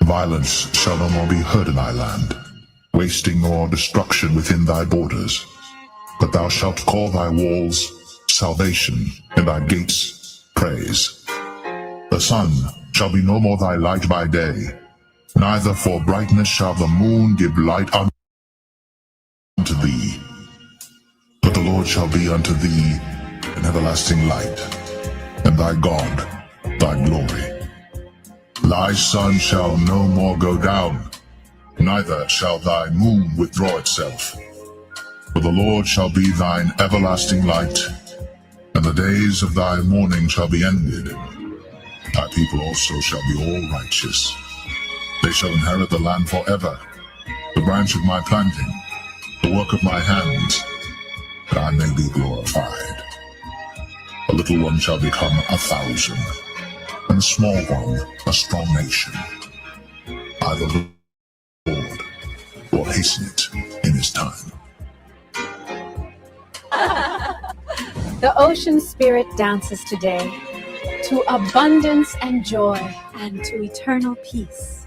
Violence shall no more be heard in thy land, wasting nor destruction within thy borders. But thou shalt call thy walls salvation, and thy gates praise. The sun shall be no more thy light by day, neither for brightness shall the moon give light unto thee. But the Lord shall be unto thee an everlasting light, and thy God thy glory. Thy sun shall no more go down, neither shall thy moon withdraw itself. For the Lord shall be thine everlasting light, and the days of thy mourning shall be ended. Thy people also shall be all righteous. They shall inherit the land forever, the branch of my planting, the work of my hands, that I may be glorified. A little one shall become 1,000, and a small one a strong nation. I, the Lord, will hasten it in his time. The ocean spirit dances today to abundance and joy and to eternal peace.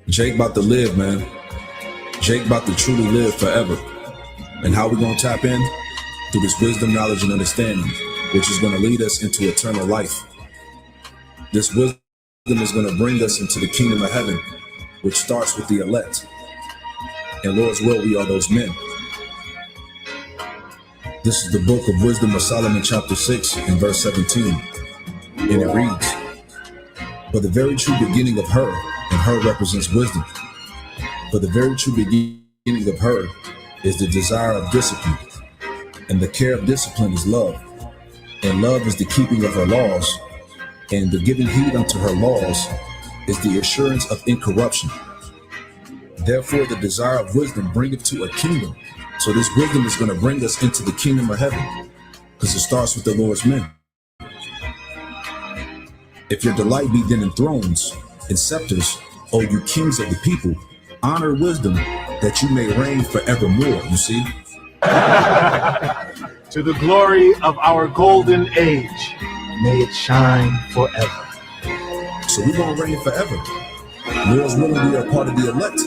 Jake about to live, man. Jake about to truly live forever. And how we gonna tap in? Through this wisdom, knowledge, and understanding, which is gonna lead us into eternal life. This wisdom is gonna bring us into the kingdom of heaven, which starts with the elect. And Lord's will, we are those men. This is the book of Wisdom of Solomon, chapter 6, and verse 17. And it reads, "For the very true beginning of her," and her represents wisdom, "for the very true beginning of her is the desire of discipline, and the care of discipline is love. And love is the keeping of her laws, and the giving heed unto her laws is the assurance of incorruption. Therefore the desire of wisdom bringeth to a kingdom." So this wisdom is going to bring us into the kingdom of heaven, because it starts with the Lord's men. "If your delight be then in thrones and scepters, O you kings of the people, honor wisdom, that you may reign forevermore." You see? To the glory of our golden age, may it shine forever. So we're going to reign forever. Lord's willing, we are part of the elect.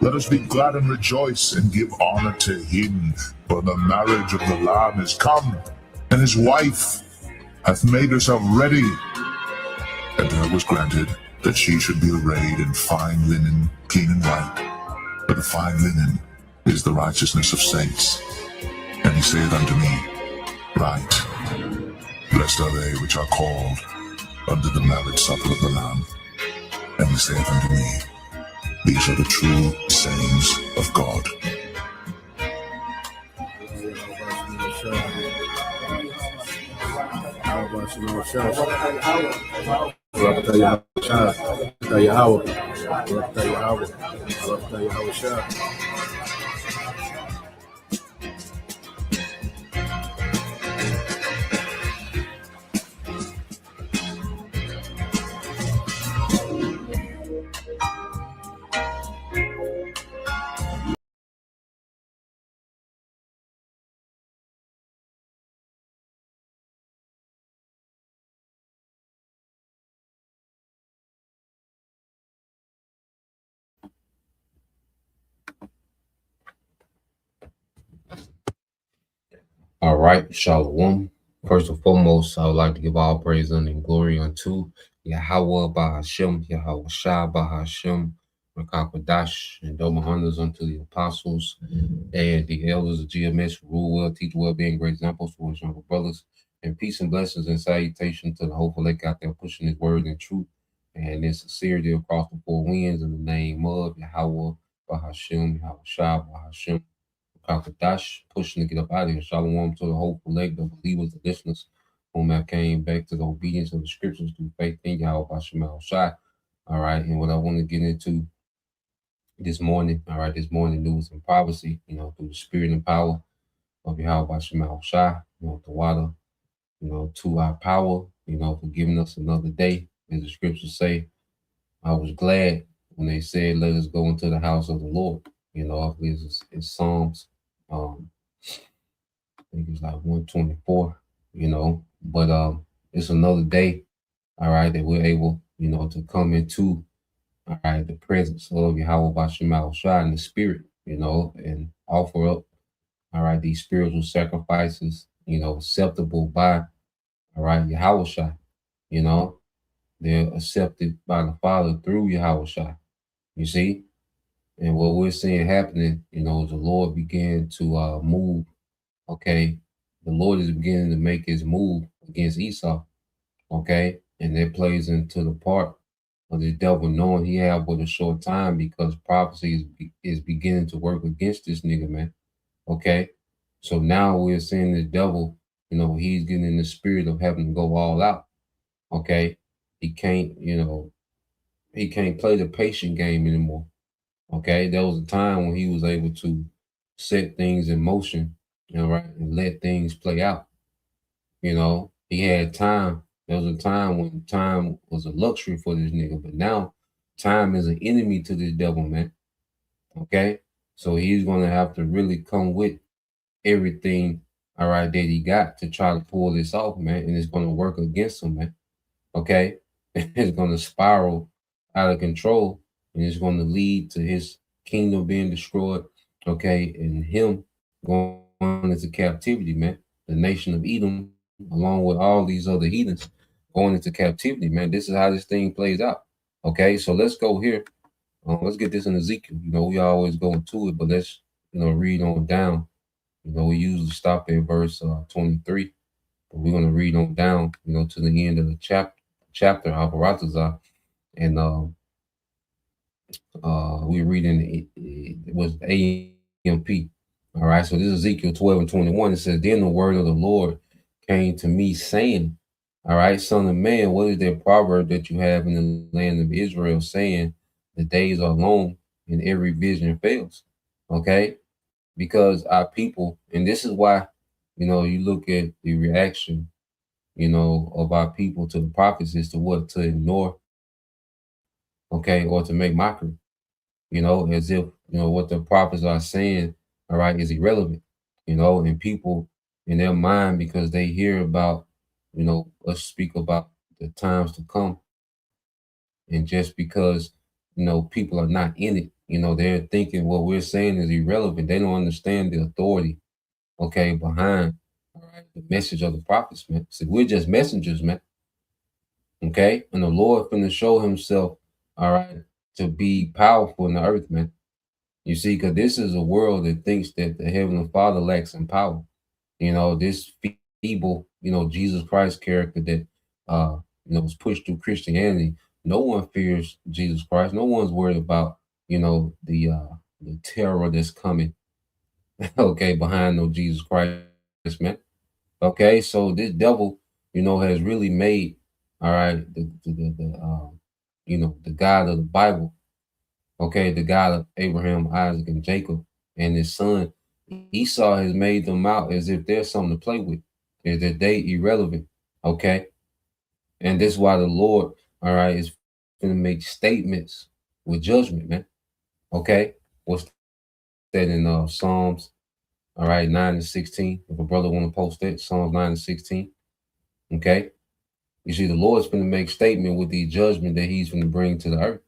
Let us be glad and rejoice and give honor to him, for the marriage of the Lamb is come, and his wife hath made herself ready. And to her was granted that she should be arrayed in fine linen, clean and white. For the fine linen is the righteousness of saints. And he saith unto me, Right, blessed are they which are called unto the marriage supper of the Lamb. And he saith unto me, These are the true sayings of God. All right, Shalom. First and foremost, I would like to give all praise and glory unto Yahweh Bahashem, Yahweh Shah Bahashem, Rakakwadash, and double honors unto the apostles and the elders of GMS who rule well, teach well, being great examples for his younger brothers. And peace and blessings and salutation to the hopeful lake out there pushing his word and truth and in sincerity across the four winds in the name of Yahweh Bahashem, Yahweh Shah Bahashem. Dash pushing to get up out of here. Shalom to the hopeful leg, the believers, the listeners, whom I came back to the obedience of the scriptures through faith in Yahweh Bashem Shai. All right, and what I want to get into this morning, all right, this morning news and prophecy, through the spirit and power of Yahweh Bashem Shai, the water, to our power, for giving us another day. As the scriptures say, I was glad when they said, let us go into the house of the Lord. I believe it's Psalms. I think it's like 124, but it's another day, all right, that we're able, to come into, all right, the presence of Yahweh Bashim Shai in the spirit, and offer up, all right, these spiritual sacrifices, acceptable by, all right, Yahweh Shai, you know, they're accepted by the Father through Yahweh Shai, you see? And what we're seeing happening, is the Lord began to move, okay? The Lord is beginning to make his move against Esau, okay? And that plays into the part of the devil knowing he have but a short time because prophecy is beginning to work against this nigga, man, okay? So now we're seeing the devil, he's getting in the spirit of having to go all out, okay? He can't, he can't play the patient game anymore. Okay, there was a time when he was able to set things in motion, right, and let things play out. He had time. There was a time when time was a luxury for this nigga, but now time is an enemy to this devil, man. Okay, so he's gonna have to really come with everything, all right, that he got to try to pull this off, man, and it's gonna work against him, man. Okay, it's gonna spiral out of control, and it's gonna lead to his kingdom being destroyed, okay, and him going into captivity, man. The nation of Edom, along with all these other heathens, going into captivity, man. This is how this thing plays out. Okay, so let's go here. Let's get this in Ezekiel. We always go into it, but let's read on down. We usually stop at verse 23, but we're gonna read on down, to the end of the chapter Habaratazah, and we're reading it was AMP. All right, so this is Ezekiel 12 and 21. It says, "Then the word of the Lord came to me, saying, all right, son of man, what is that proverb that you have in the land of Israel, saying, the days are long and every vision fails?" Okay, because our people, and this is why, you look at the reaction, of our people to the prophets is to what? To ignore, okay, or to make mockery, as if, what the prophets are saying, all right, is irrelevant, and people in their mind, because they hear about, us speak about the times to come, and just because, people are not in it, they're thinking what we're saying is irrelevant. They don't understand the authority, okay, behind, all right, the message of the prophets, man. So we're just messengers, man. Okay, and the Lord finna show himself, all right, to be powerful in the earth, man. You see, because this is a world that thinks that the Heavenly Father lacks in power. This feeble, Jesus Christ character that was pushed through Christianity. No one fears Jesus Christ. No one's worried about, the terror that's coming, okay, behind no Jesus Christ, man. Okay, so this devil, has really made, all right, the God of the Bible, okay, the God of Abraham, Isaac, and Jacob, and his son Esau has made them out as if they're something to play with, as that they irrelevant, okay, and that's why the Lord, all right, is going to make statements with judgment, man. Okay, what's that in Psalms? All right, 9 and 16. If a brother want to post that, Psalms 9 and 16. Okay. You see, the Lord's going to make statement with the judgment that he's going to bring to the earth.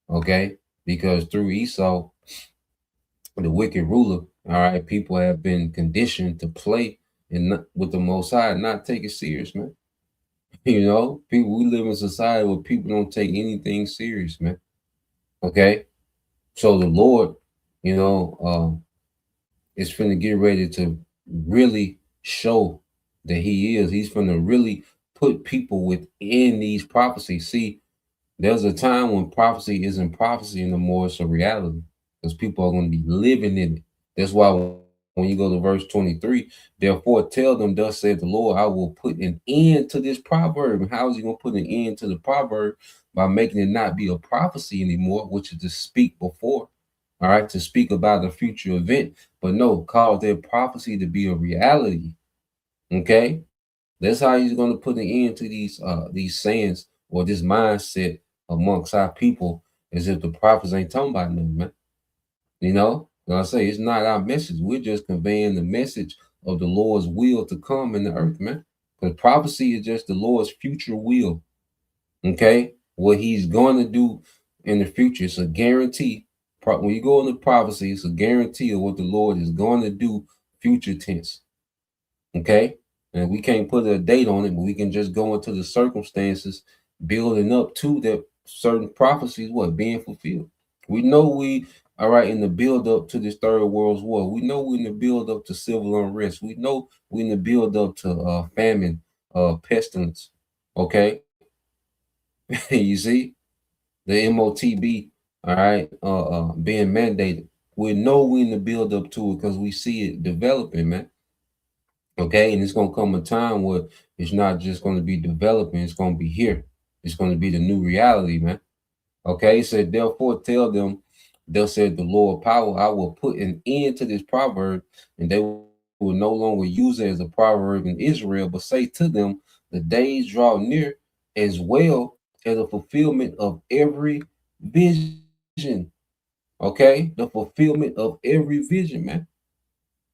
Okay. Because through Esau, the wicked ruler, all right, people have been conditioned to play and with the Most High, not take it serious, man. People, we live in a society where people don't take anything serious, man. Okay. So the Lord, is finna get ready to really show that he's finna really put people within these prophecies. See, there's a time when prophecy isn't prophecy anymore, it's a reality, because people are going to be living in it. That's why when you go to verse 23, therefore tell them, thus said the Lord, I will put an end to this proverb. And how is he going to put an end to the proverb? By making it not be a prophecy anymore, which is to speak before, all right, to speak about the future event, but no, cause their prophecy to be a reality. Okay, that's how he's going to put an end to these sayings or this mindset amongst our people, as if the prophets ain't talking about nothing, man. I say it's not our message. We're just conveying the message of the Lord's will to come in the earth, man. Because prophecy is just the Lord's future will. Okay, what he's going to do in the future, it's a guarantee. When you go into prophecy, it's a guarantee of what the Lord is going to do, future tense. Okay, and we can't put a date on it, but we can just go into the circumstances building up to that certain prophecies, what being fulfilled. We know we all right in the build up to this third world war. We know we in the build up to civil unrest. We know we in the build up to famine, pestilence. Okay, you see the MOTB, all right, being mandated. We know we in the build up to it because we see it developing, man. Okay, and it's gonna come a time where it's not just gonna be developing, it's gonna be here. It's gonna be the new reality, man. Okay, he said, therefore tell them, they'll say the Lord power, I will put an end to this proverb, and they will no longer use it as a proverb in Israel, but say to them, the days draw near as well as the fulfillment of every vision. Okay, the fulfillment of every vision, man.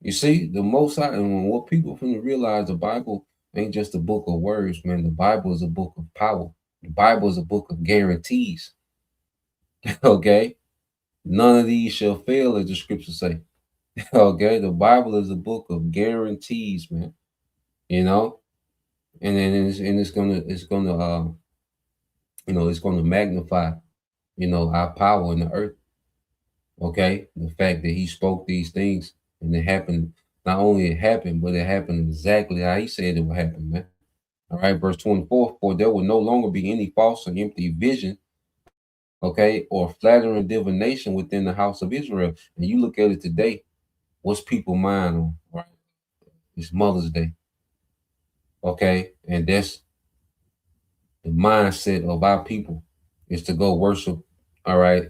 You see, the most high, and what people from to realize, the Bible ain't just a book of words, man. The Bible is a book of power. The Bible is a book of guarantees. Okay, none of these shall fail, as the scriptures say. Okay, the Bible is a book of guarantees, man. You know, and then it's gonna magnify, our power in the earth. Okay, the fact that he spoke these things and it happened. Not only it happened, but it happened exactly how he said it would happen, man. All right, verse 24, for there will no longer be any false and empty vision, okay, or flattering divination within the house of Israel. And you look at it today, what's people mind on, right? It's Mother's Day, okay? And that's the mindset of our people is to go worship, all right,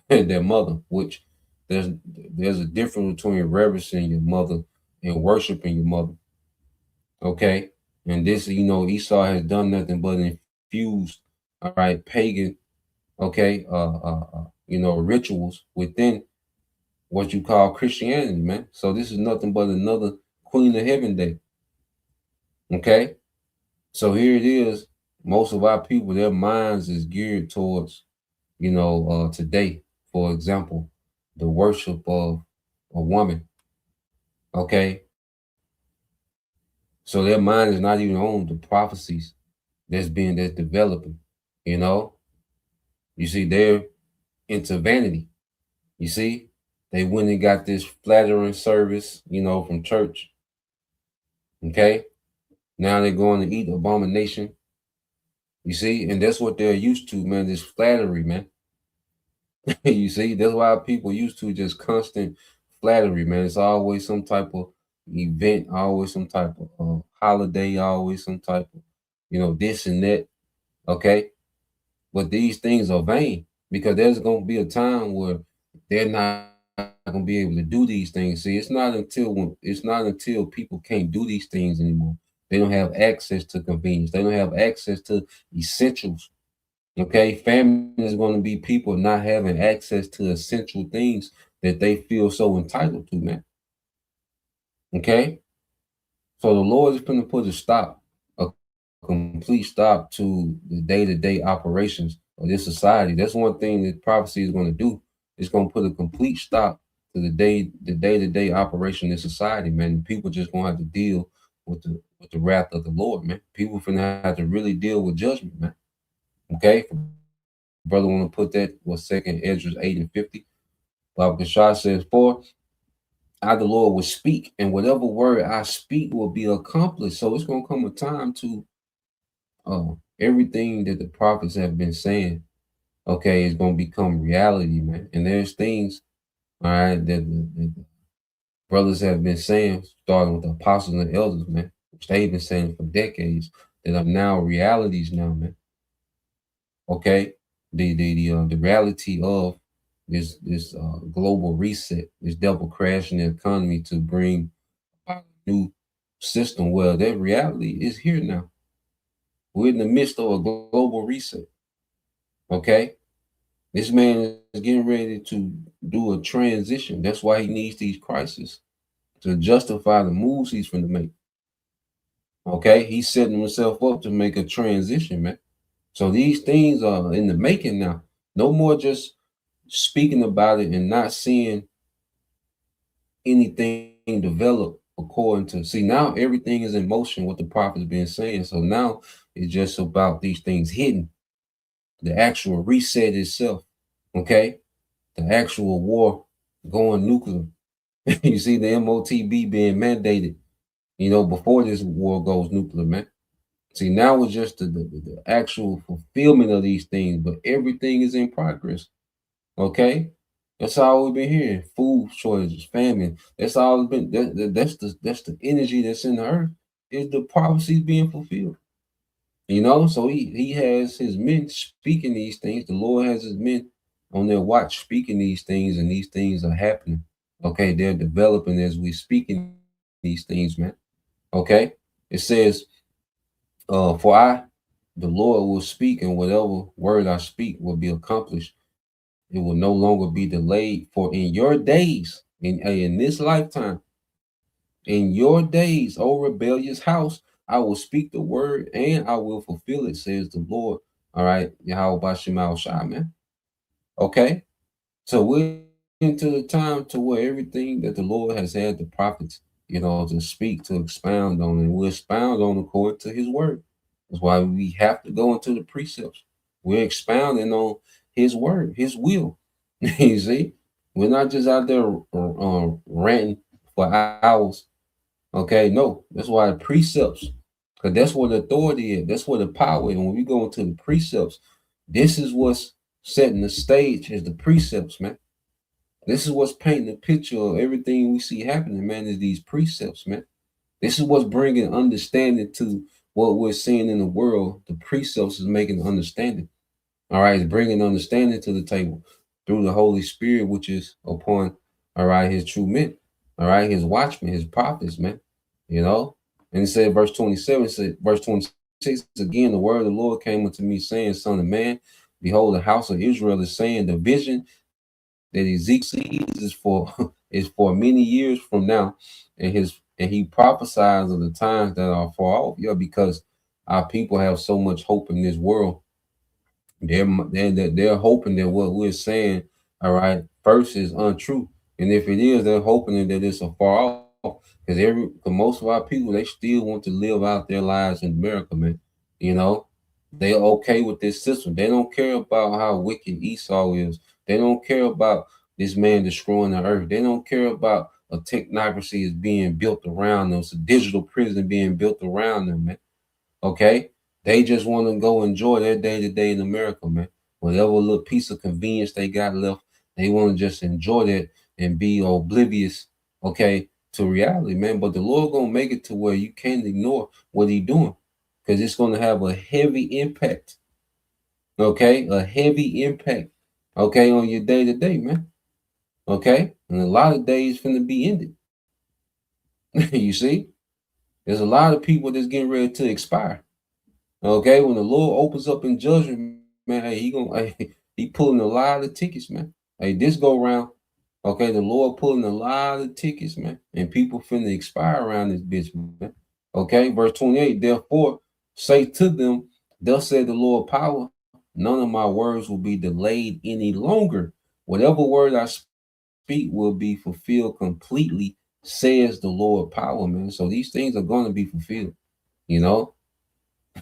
their mother, which there's there's a difference between reverencing your mother and worshiping your mother, okay? And this, Esau has done nothing but infused, all right, pagan, okay, rituals within what you call Christianity, man. So this is nothing but another Queen of Heaven Day, okay? So here it is. Most of our people, their minds is geared towards, today, for example, the worship of a woman, okay? So their mind is not even on the prophecies that's developing, you know? You see, they're into vanity. You see, they went and got this flattering service, from church. Okay. Now they're going to eat abomination. You see, and that's what they're used to, man. This flattery, man. You see, that's why people used to just constant flattery, man. It's always some type of event, always some type of holiday, always some type of, this and that. Okay. But these things are vain because there's going to be a time where they're not going to be able to do these things. See, it's not until people can't do these things anymore. They don't have access to convenience. They don't have access to essentials. Okay, famine is going to be people not having access to essential things that they feel so entitled to, man. Okay, so the Lord is going to put a complete stop to the day-to-day operations of this society. That's one thing that prophecy is going to do. It's going to put a complete stop to the day-to-day operation in society, man. People just going to have to deal with the wrath of the Lord, man. People finna have to really deal with judgment, man. Okay, brother, want to put that was Second Ezra 8:50. Bible Kashah says, "For I, the Lord, will speak, and whatever word I speak will be accomplished." So it's going to come a time to everything that the prophets have been saying, okay, is going to become reality, man. And there's things, all right, that the brothers have been saying, starting with the apostles and the elders, man, which they've been saying for decades, that are now realities now, man. Okay, the reality of this global reset, this double crash in the economy to bring about a new system. Well, that reality is here now. We're in the midst of a global reset. Okay, this man is getting ready to do a transition. That's why he needs these crises to justify the moves he's going to make. Okay, he's setting himself up to make a transition, man. So these things are in the making now. No more just speaking about it and not seeing anything develop according to, see, now everything is in motion, what the prophet's been saying. So now it's just about these things hidden, the actual reset itself. Okay, the actual war going nuclear. You see the MOTB being mandated, before this war goes nuclear, man. See, now it's just the actual fulfillment of these things, but everything is in progress. Okay, that's all we've been hearing: food shortages, famine. That's all it's been. That's the energy that's in the earth. Is the prophecies being fulfilled? So he has his men speaking these things. The Lord has his men on their watch speaking these things, and these things are happening. Okay, they're developing as we speaking these things, man. Okay, it says, "For I, the Lord, will speak, and whatever word I speak will be accomplished. It will no longer be delayed. For in your days, in this lifetime, in your days, O rebellious house, I will speak the word and I will fulfill it, says the Lord." All right, Yahweh Bashem Shai, man. Okay, so we're into the time to where everything that the Lord has had the prophets, to speak, to expound on, and we'll expound on according to his word. That's why we have to go into the precepts. We're expounding on his word, his will. You see, we're not just out there ranting for hours. Okay, no, that's why the precepts, because that's where the authority is. That's where the power is. When we go into the precepts, this is what's setting the stage is the precepts, man. This is what's painting the picture of everything we see happening, man, is these precepts, man. This is what's bringing understanding to what we're seeing in the world. The precepts is making understanding. All right, it's bringing understanding to the table through the Holy Spirit, which is upon, all right, his true men, all right, his watchmen, his prophets, man. And it said, verse 27, verse 26, again, the word of the Lord came unto me, saying, Son of man, behold, the house of Israel is saying, the vision that Ezekiel sees is for is for many years from now, and he prophesies of the times that are far off. Yeah, because our people have so much hope in this world. They're hoping that what we're saying, all right, first is untrue, and if it is, they're hoping that it's a far off. Because most of our people, they still want to live out their lives in America, man. They're okay with this system. They don't care about how wicked Esau is. They don't care about this man destroying the earth. They don't care about a technocracy is being built around them. It's a digital prison being built around them, man. Okay? They just want to go enjoy their day to day in America, man. Whatever little piece of convenience they got left, they want to just enjoy that and be oblivious, okay, to reality, man. But the Lord gonna make it to where you can't ignore what He doing, because it's gonna have a heavy impact, okay, a heavy impact, okay, on your day to day, man. Okay, and a lot of days finna be ended. You see, there's a lot of people that's getting ready to expire. Okay, when the Lord opens up in judgment, man, hey, he pulling a lot of tickets, man. Hey, this go round, okay, the Lord pulling a lot of tickets, man, and people finna expire around this bitch, man. Okay, verse 28. Therefore, say to them, thus said the Lord power, none of my words will be delayed any longer. Whatever word I speak will be fulfilled completely, says the Lord power, man. So these things are going to be fulfilled, you know.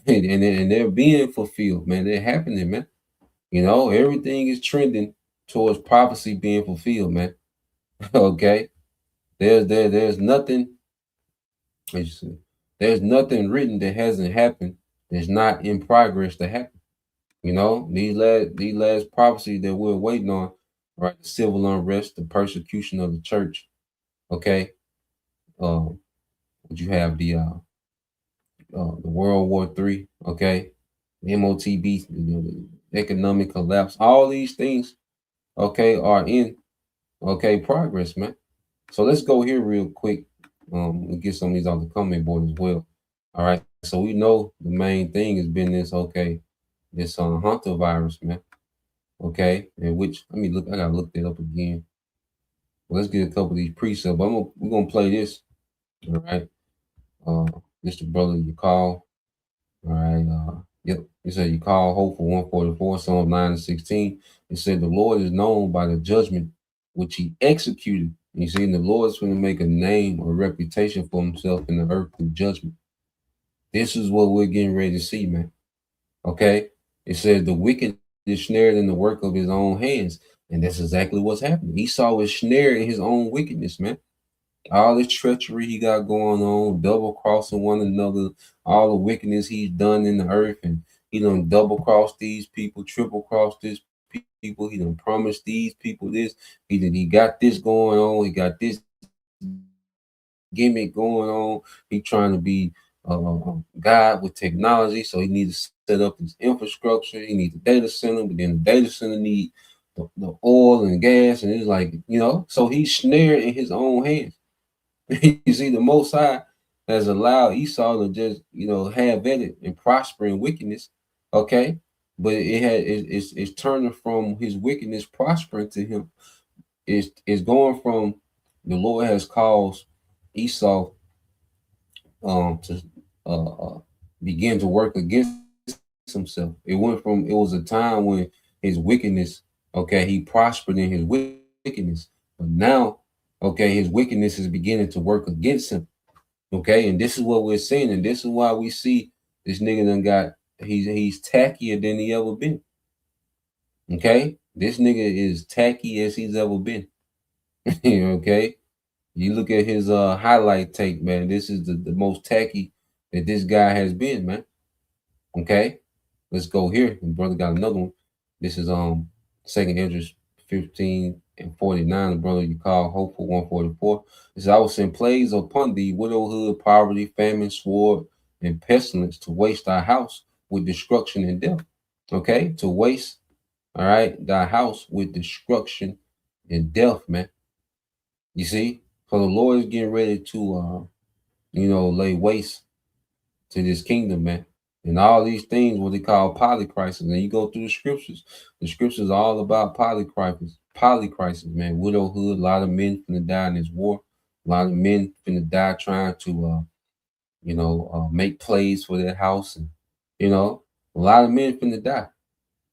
And they're being fulfilled, man. They're happening, man. Everything is trending towards prophecy being fulfilled, man. Okay, there's nothing. There's nothing written that hasn't happened. That's not in progress to happen. These last prophecies that we're waiting on, right? The civil unrest, the persecution of the church. Okay, would you have the World War III? Okay, MOTB, the economic collapse, all these things, okay, are in, okay, progress, man. So let's go here real quick. And get some of these on the comment board as well. All right. So we know the main thing has been this hunter virus, man. Okay. And which, let me look, I gotta look that up again. Well, let's get a couple of these precepts. We're gonna play this. All right. This the brother you call. All right. Yep. It said, you call hope for 144, Psalm 9 and 16. It said, the Lord is known by the judgment which he executed. And you see, and the Lord is going to make a name or reputation for himself in the earth through judgment. This is what we're getting ready to see, man. Okay? It says, the wicked is snared in the work of his own hands. And that's exactly what's happening. Esau is snared in his own wickedness, man. All this treachery he got going on, double crossing one another, all the wickedness he's done in the earth, and he done double crossed these people, triple crossed this people. He done promised these people this. He got this going on. He got this gimmick going on. He trying to be God with technology, so he needs to set up his infrastructure. He needs a data center, but then the data center need the oil and gas, and it's like, so he's snared in his own hands. You see, the Most High has allowed Esau to just, have at it and prosper in wickedness. Okay, but it's turning from his wickedness prospering to him. It's going from the Lord has caused Esau to begin to work against himself. It was a time when his wickedness, okay, he prospered in his wickedness, but now, okay, his wickedness is beginning to work against him. Okay, and this is what we're seeing, and this is why we see this nigga he's tackier than he ever been. Okay, this nigga is tacky as he's ever been. Okay, you look at his highlight tape, man. This is the most tacky that this guy has been, man. Okay, let's go here. And brother got another one. This is 2nd Esdras 15 and 49. The brother you call hopeful 144. It says, I will send plagues upon thee, widowhood, poverty, famine, sword, and pestilence to waste thy house with destruction and death. Okay, to waste, all right, thy house with destruction and death, man. You see, so the Lord is getting ready to lay waste to this kingdom, man. And all these things, what they call polycrisis. And you go through the scriptures are all about polycrisis, man. Widowhood, a lot of men finna die in this war. A lot of men finna die trying to, make plays for their house. And, a lot of men finna die.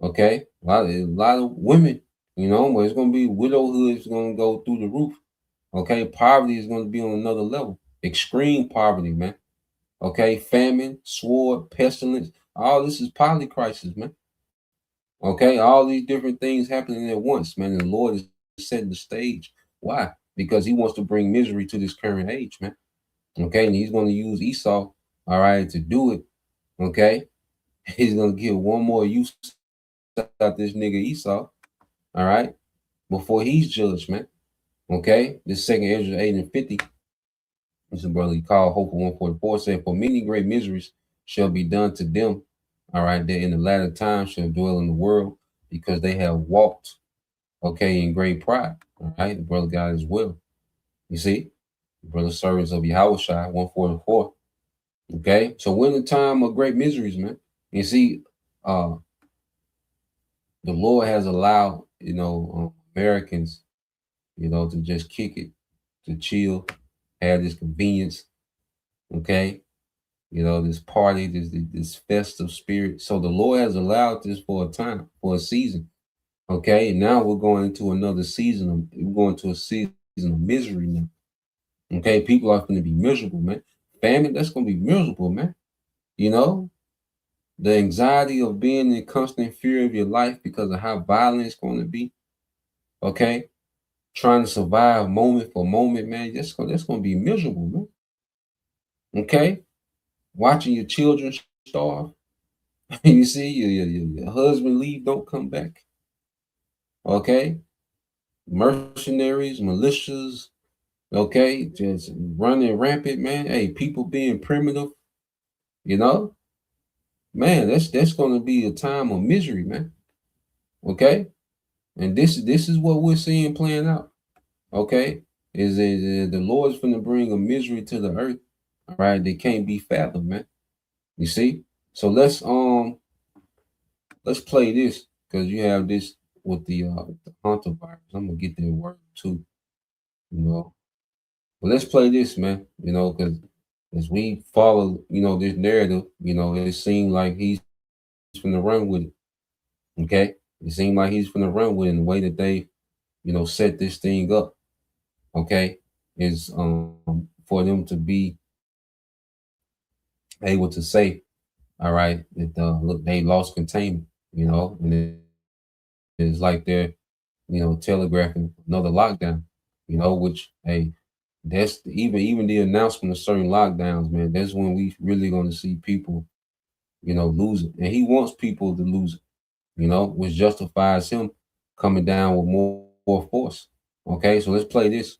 Okay? A lot of women, but it's going to be widowhood is going to go through the roof. Okay? Poverty is going to be on another level. Extreme poverty, man. Okay, famine, sword, pestilence, all this is polycrisis, man. Okay, all these different things happening at once, man. And the Lord is setting the stage. Why? Because he wants to bring misery to this current age, man. Okay, and he's going to use Esau, all right, to do it. Okay, he's going to give one more use out this nigga Esau, all right, before he's judged, man. Okay, this 2nd Esdras 8 and 50. This is brother called Hope 144 said, for many great miseries shall be done to them, all right, that in the latter time shall dwell in the world, because they have walked, okay, in great pride. All right, the brother got as well. You see, the brother servants of Yahushua 144. Okay, so we're in a time of great miseries, man. You see, the Lord has allowed, Americans, to just kick it, to chill, have this convenience, okay, this party, this festive spirit. So the Lord has allowed this for a time, for a season. Okay, and now we're going into another season. We're going to a season of misery now. Okay, people are going to be miserable, man. Famine, that's going to be miserable, man. The anxiety of being in constant fear of your life because of how violent it's going to be. Okay, trying to survive moment for moment, man. That's going to be miserable, man. Okay, watching your children starve. You see, your husband leave, don't come back. Okay, mercenaries, militias. Okay, just running rampant, man. Hey, people being primitive. Man, that's going to be a time of misery, man. Okay, and this is what we're seeing playing out. Okay, is the Lord's going to bring a misery to the earth. All right, they can't be fathomed, man. You see, so let's play this, because you have this with the hunter virus. I'm gonna get that word too, But let's play this, man. Because as we follow, this narrative, it seems like he's finna run with it. Okay, it seemed like he's finna run with it in the way that they, set this thing up. Okay, is for them to be able to say, all right, that look, they lost containment, and it's like they're, telegraphing another lockdown, which, hey, that's even the announcement of certain lockdowns, man. That's when we really going to see people, lose it, and he wants people to lose it, which justifies him coming down with more force. Okay, so let's play this.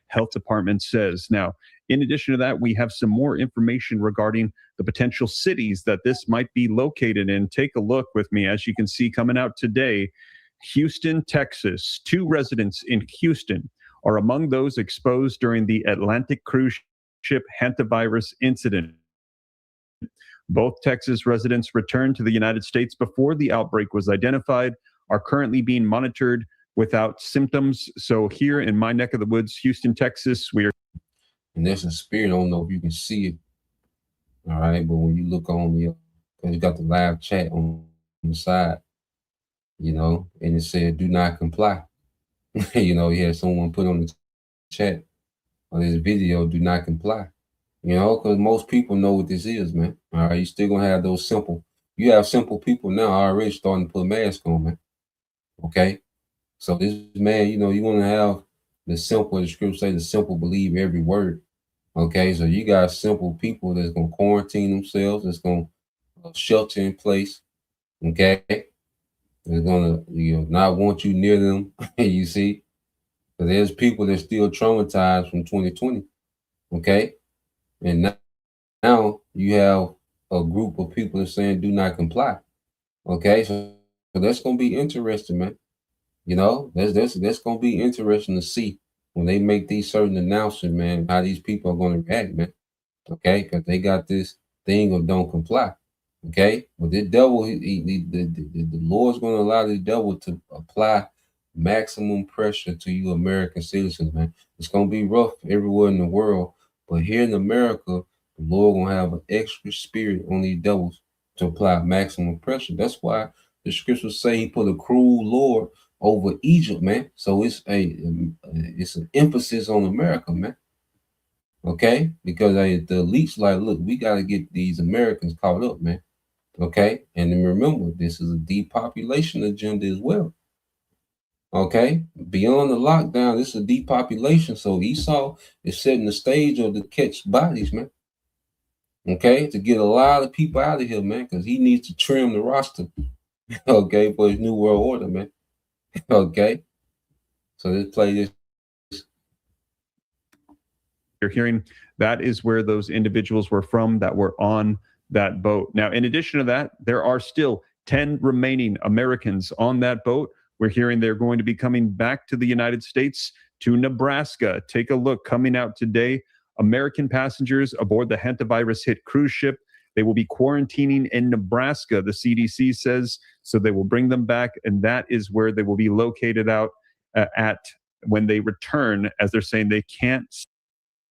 Health Department says. Now, in addition to that, we have some more information regarding the potential cities that this might be located in. Take a look with me. As you can see coming out today, Houston, Texas. 2 residents in Houston are among those exposed during the Atlantic cruise ship hantavirus incident. Both Texas residents returned to the United States before the outbreak was identified, are currently being monitored without symptoms. So here in my neck of the woods, Houston, Texas, we are. And there's a spirit. I don't know if you can see it. All right, but when you look on the, because you got the live chat on the side, and it said "Do not comply." You had someone put on the chat on this video, "Do not comply." Because most people know what this is, man. All right, you still gonna have those simple. You have simple people now already starting to put masks on, man. Okay, so this man, you want to have the simple. The scripture say the simple believe every word. Okay, so you got simple people that's gonna quarantine themselves, that's gonna shelter in place. Okay, they're gonna not want you near them. You see, but there's people that still traumatized from 2020. Okay, and now you have a group of people that saying do not comply. Okay, so that's gonna be interesting, man. That's gonna be interesting to see when they make these certain announcements, man, how these people are gonna react, man. Okay, because they got this thing of don't comply. Okay, but the devil, the Lord's going to allow the devil to apply maximum pressure to you American citizens, man. It's going to be rough everywhere in the world, but here in America, the Lord going to have an extra spirit on these devils to apply maximum pressure. That's why the scriptures say He put a cruel Lord over Egypt, man. So it's an emphasis on America, man. Okay, because the elites like, look, we got to get these Americans caught up, man. Okay, and then remember, this is a depopulation agenda as well. Okay, beyond the lockdown, this is a depopulation. So Esau is setting the stage of the catch bodies, man. Okay, to get a lot of people out of here, man, because he needs to trim the roster. Okay, for his new world order, man. Okay, so let's play this. You're hearing that is where those individuals were from that were on that boat. Now, in addition to that, there are still 10 remaining Americans on that boat. We're hearing they're going to be coming back to the United States, to Nebraska. Take a look coming out today. American passengers aboard the hantavirus hit cruise ship. They will be quarantining in Nebraska, the CDC says. So they will bring them back, and that is where they will be located out at when they return, as they're saying they can't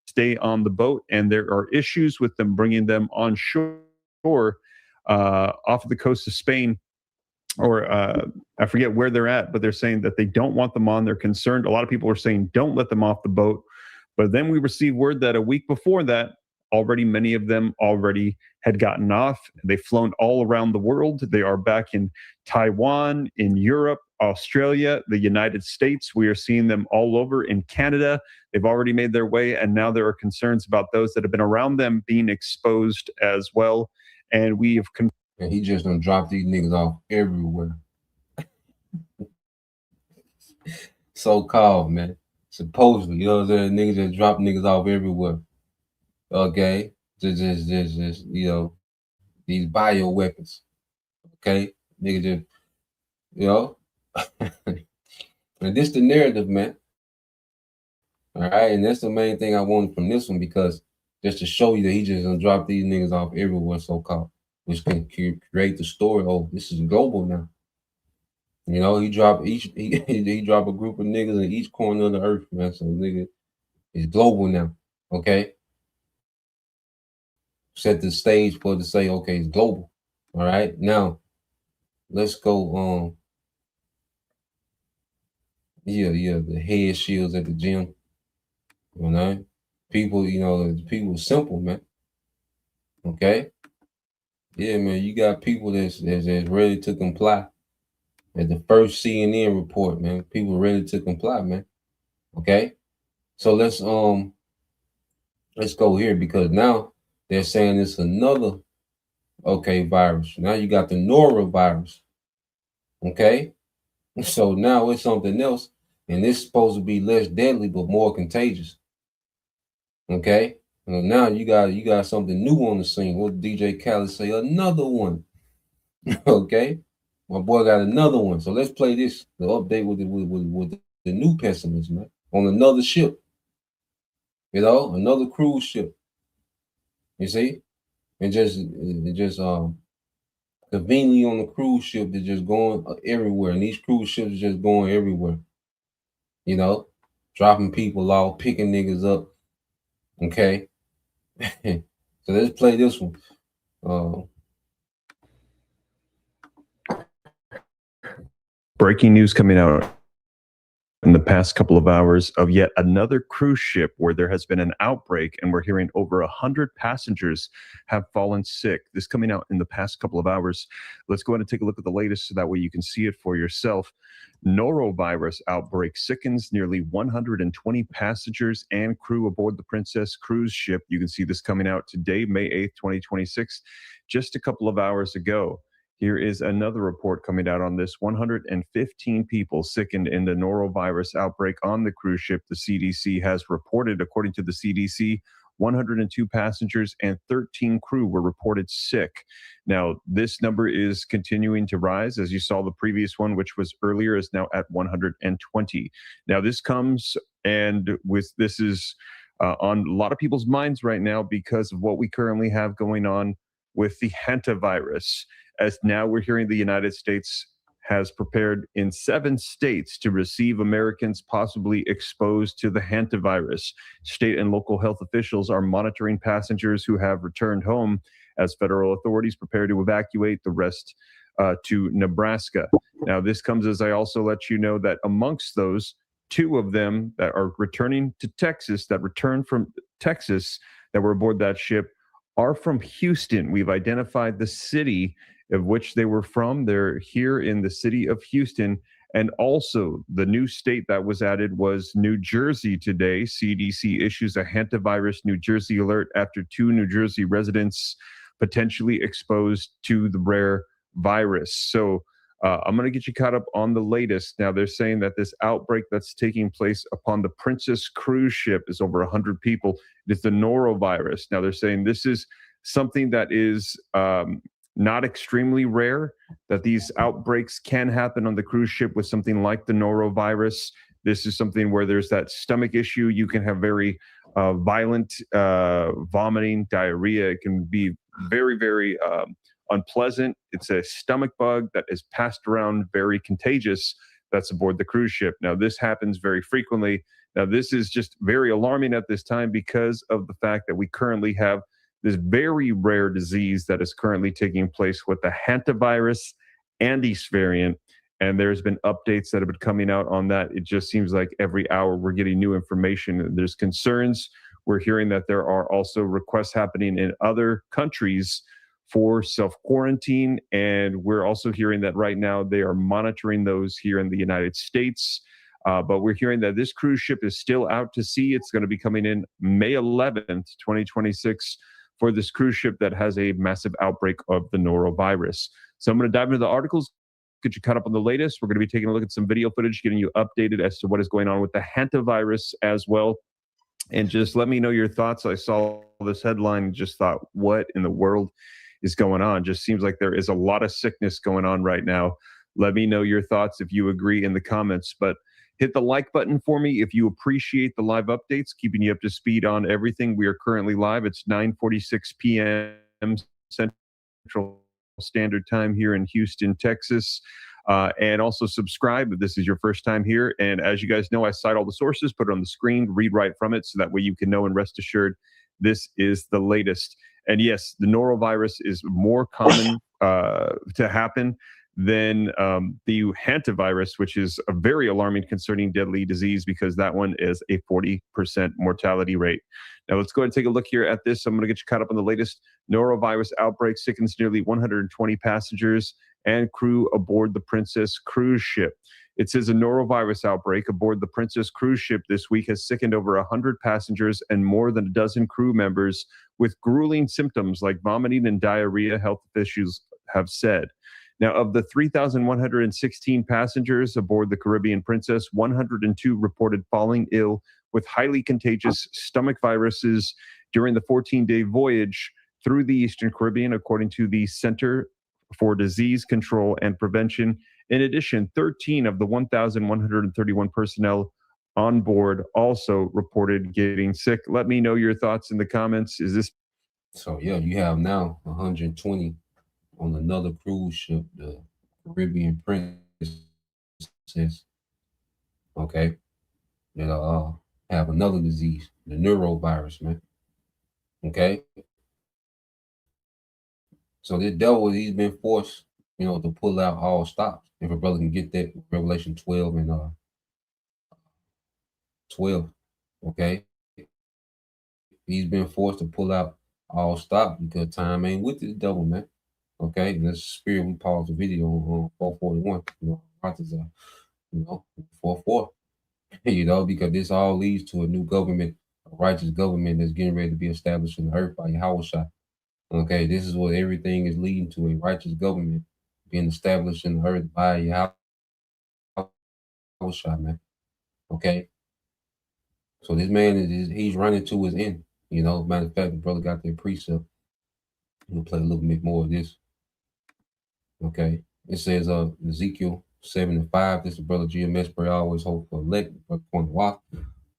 stay on the boat, and there are issues with them bringing them on shore off of the coast of Spain, or I forget where they're at, but they're saying that they don't want them on. They're concerned. A lot of people are saying don't let them off the boat. But then we received word that a week before that, already many of them already had gotten off. They've flown all around the world. They are back in Taiwan, in Europe, Australia, the United States. We are seeing them all over in Canada. They've already made their way, and now there are concerns about those that have been around them being exposed as well. And we have and he just done drop these niggas off everywhere. So-called, man. Supposedly, you know what I'm saying? Niggas just drop niggas off everywhere. Okay? Just these bio weapons. Okay? Niggas just, and this the narrative, man. All right, and that's the main thing I wanted from this one, because just to show you that he just gonna drop these niggas off everywhere, so-called, which can create the story. Oh, this is global now. He drop he drop a group of niggas in each corner of the earth, man. So nigga, it's global now. Okay, set the stage for it to say, okay, it's global. All right, now let's go. The head shields at the gym. You know, people. People simple, man. Okay, yeah, man. You got people that's ready to comply. At the first CNN report, man, people ready to comply, man. Okay, so let's go here because now they're saying it's another virus. Now you got the norovirus. Okay, so now it's something else, and it's supposed to be less deadly but more contagious. Okay, and now you got something new on the scene. What did DJ Khaled say? Another one. Okay, my boy got another one. So let's play this. The update with the new Pestilence, man, on another ship. Another cruise ship. You see, it just conveniently on the cruise ship, they're just going everywhere, and these cruise ships are just going everywhere. Dropping people off, picking niggas up. Okay, so let's play this one. Breaking news coming out in the past couple of hours of yet another cruise ship where there has been an outbreak, and we're hearing over 100 passengers have fallen sick. This coming out in the past couple of hours. Let's go ahead and take a look at the latest so that way you can see it for yourself. Norovirus outbreak sickens nearly 120 passengers and crew aboard the Princess cruise ship. You can see this coming out today, May 8th, 2026, just a couple of hours ago. Here is another report coming out on this. 115 people sickened in the norovirus outbreak on the cruise ship. The CDC has reported, according to the CDC, 102 passengers and 13 crew were reported sick. Now, this number is continuing to rise. As you saw, the previous one, which was earlier, is now at 120. Now, this comes this is on a lot of people's minds right now because of what we currently have going on with the hantavirus. As now we're hearing the United States has prepared in 7 states to receive Americans possibly exposed to the hantavirus. State and local health officials are monitoring passengers who have returned home as federal authorities prepare to evacuate the rest to Nebraska. Now, this comes as I also let you know that amongst those, 2 of them that are returning to Texas, that returned from Texas, that were aboard that ship, are from Houston. We've identified the city of which they were from. They're here in the city of Houston. And also, the new state that was added was New Jersey today. CDC issues a hantavirus New Jersey alert after 2 New Jersey residents potentially exposed to the rare virus. So I'm going to get you caught up on the latest. Now, they're saying that this outbreak that's taking place upon the Princess cruise ship is over 100 people. It is the norovirus. Now, they're saying this is something that is not extremely rare, that these outbreaks can happen on the cruise ship with something like the norovirus. This is something where there's that stomach issue. You can have very violent vomiting, diarrhea. It can be very, very unpleasant. It's a stomach bug that is passed around, very contagious, that's aboard the cruise ship. Now, this happens very frequently. Now, this is just very alarming at this time because of the fact that we currently have this very rare disease that is currently taking place with the hantavirus Andes variant. And there's been updates that have been coming out on that. It just seems like every hour we're getting new information. There's concerns. We're hearing that there are also requests happening in other countries for self-quarantine. And we're also hearing that right now they are monitoring those here in the United States. But we're hearing that this cruise ship is still out to sea. It's going to be coming in May 11th, 2026, for this cruise ship that has a massive outbreak of the norovirus. So I'm going to dive into the articles, get you caught up on the latest. We're going to be taking a look at some video footage, getting you updated as to what is going on with the hantavirus as well. And just let me know your thoughts. I saw this headline and just thought, what in the world is going on? Just seems like there is a lot of sickness going on right now. Let me know your thoughts if you agree in the comments. But hit the like button for me if you appreciate the live updates, keeping you up to speed on everything. We are currently live. It's 9:46 p.m. Central Standard Time here in Houston, Texas. And also subscribe if this is your first time here. And as you guys know, I cite all the sources, put it on the screen, read right from it, so that way you can know and rest assured this is the latest. And yes, the norovirus is more common to happen than the hantavirus, which is a very alarming, concerning, deadly disease, because that one is a 40% mortality rate. Now, let's go ahead and take a look here at this. I'm going to get you caught up on the latest norovirus outbreak. Sickens nearly 120 passengers and crew aboard the Princess cruise ship. It says a norovirus outbreak aboard the Princess cruise ship this week has sickened over 100 passengers and more than a dozen crew members with grueling symptoms like vomiting and diarrhea, health officials have said. Now, of the 3,116 passengers aboard the Caribbean Princess, 102 reported falling ill with highly contagious stomach viruses during the 14-day voyage through the Eastern Caribbean, according to the Center for Disease Control and Prevention. In addition, 13 of the 1,131 personnel on board also reported getting sick. Let me know your thoughts in the comments. Is this So yeah, you have now 120 on another cruise ship, the Caribbean Princess. Okay, that have another disease, the neurovirus, man. Okay, so this devil, he's been forced, to pull out all stops. If a brother can get that, Revelation 12 and 12. Okay, he's been forced to pull out all stops because time ain't with this devil, man. Okay, and this spirit, we paused the video on 441. Rotters, 4-4. Because this all leads to a new government, a righteous government that's getting ready to be established in the earth by Yahushua. Okay, this is what everything is leading to, a righteous government being established in the earth by Yahushua, man. Okay, so this man he's running to his end. Matter of fact, the brother got their precept. We'll play a little bit more of this. Okay, it says Ezekiel 7:5. This is brother GMS, pray always hope for elect.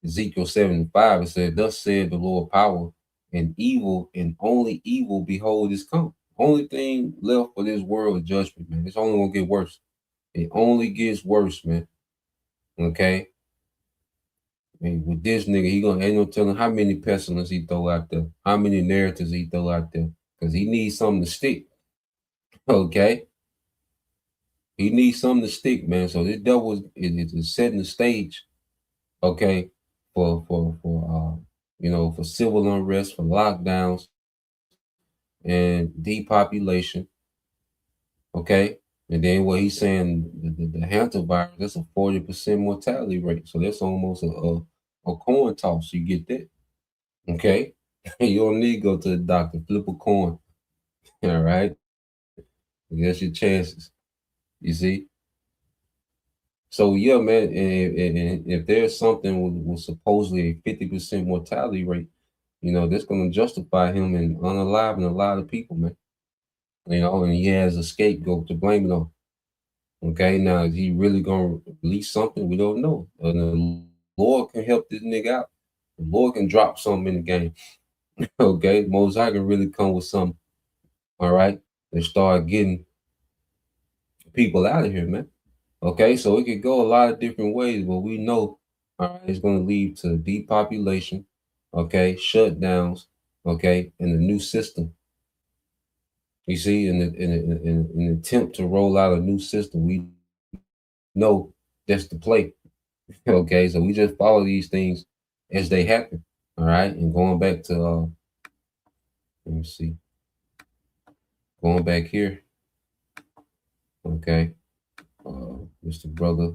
Ezekiel 7:5. It said, "Thus said the Lord power, and evil, and only evil, behold, is come." Only thing left for this world is judgment, man. It's only gonna get worse. It only gets worse, man. Okay. And with this nigga, ain't no telling how many pestilence he throw out there, how many narratives he throw out there, because he needs something to stick. Okay. He needs something to stick, man. So this devil is setting the stage, okay, for civil unrest, for lockdowns and depopulation, okay. And then what he's saying, the hantavirus, that's a 40% mortality rate. So that's almost a coin toss. You get that, okay? You don't need to go to the doctor. Flip a coin, all right? That's your chances. You see. So yeah, man, and if there's something with supposedly a 50% mortality rate, that's going to justify him in unaliving a lot of people, man. And he has a scapegoat to blame it on. Okay, now is he really going to release something? We don't know. And the Lord can help this nigga out. The Lord can drop something in the game. Okay, Mosai can really come with something. All right, and start getting people out of here, man. Okay, so it could go a lot of different ways, but we know, all right, it's going to lead to depopulation, okay, shutdowns, okay, and a new system. You see, in an attempt to roll out a new system, we know that's the play. Okay, so we just follow these things as they happen. All right, and going back to let me see, going back here. Okay, Mr. Brother.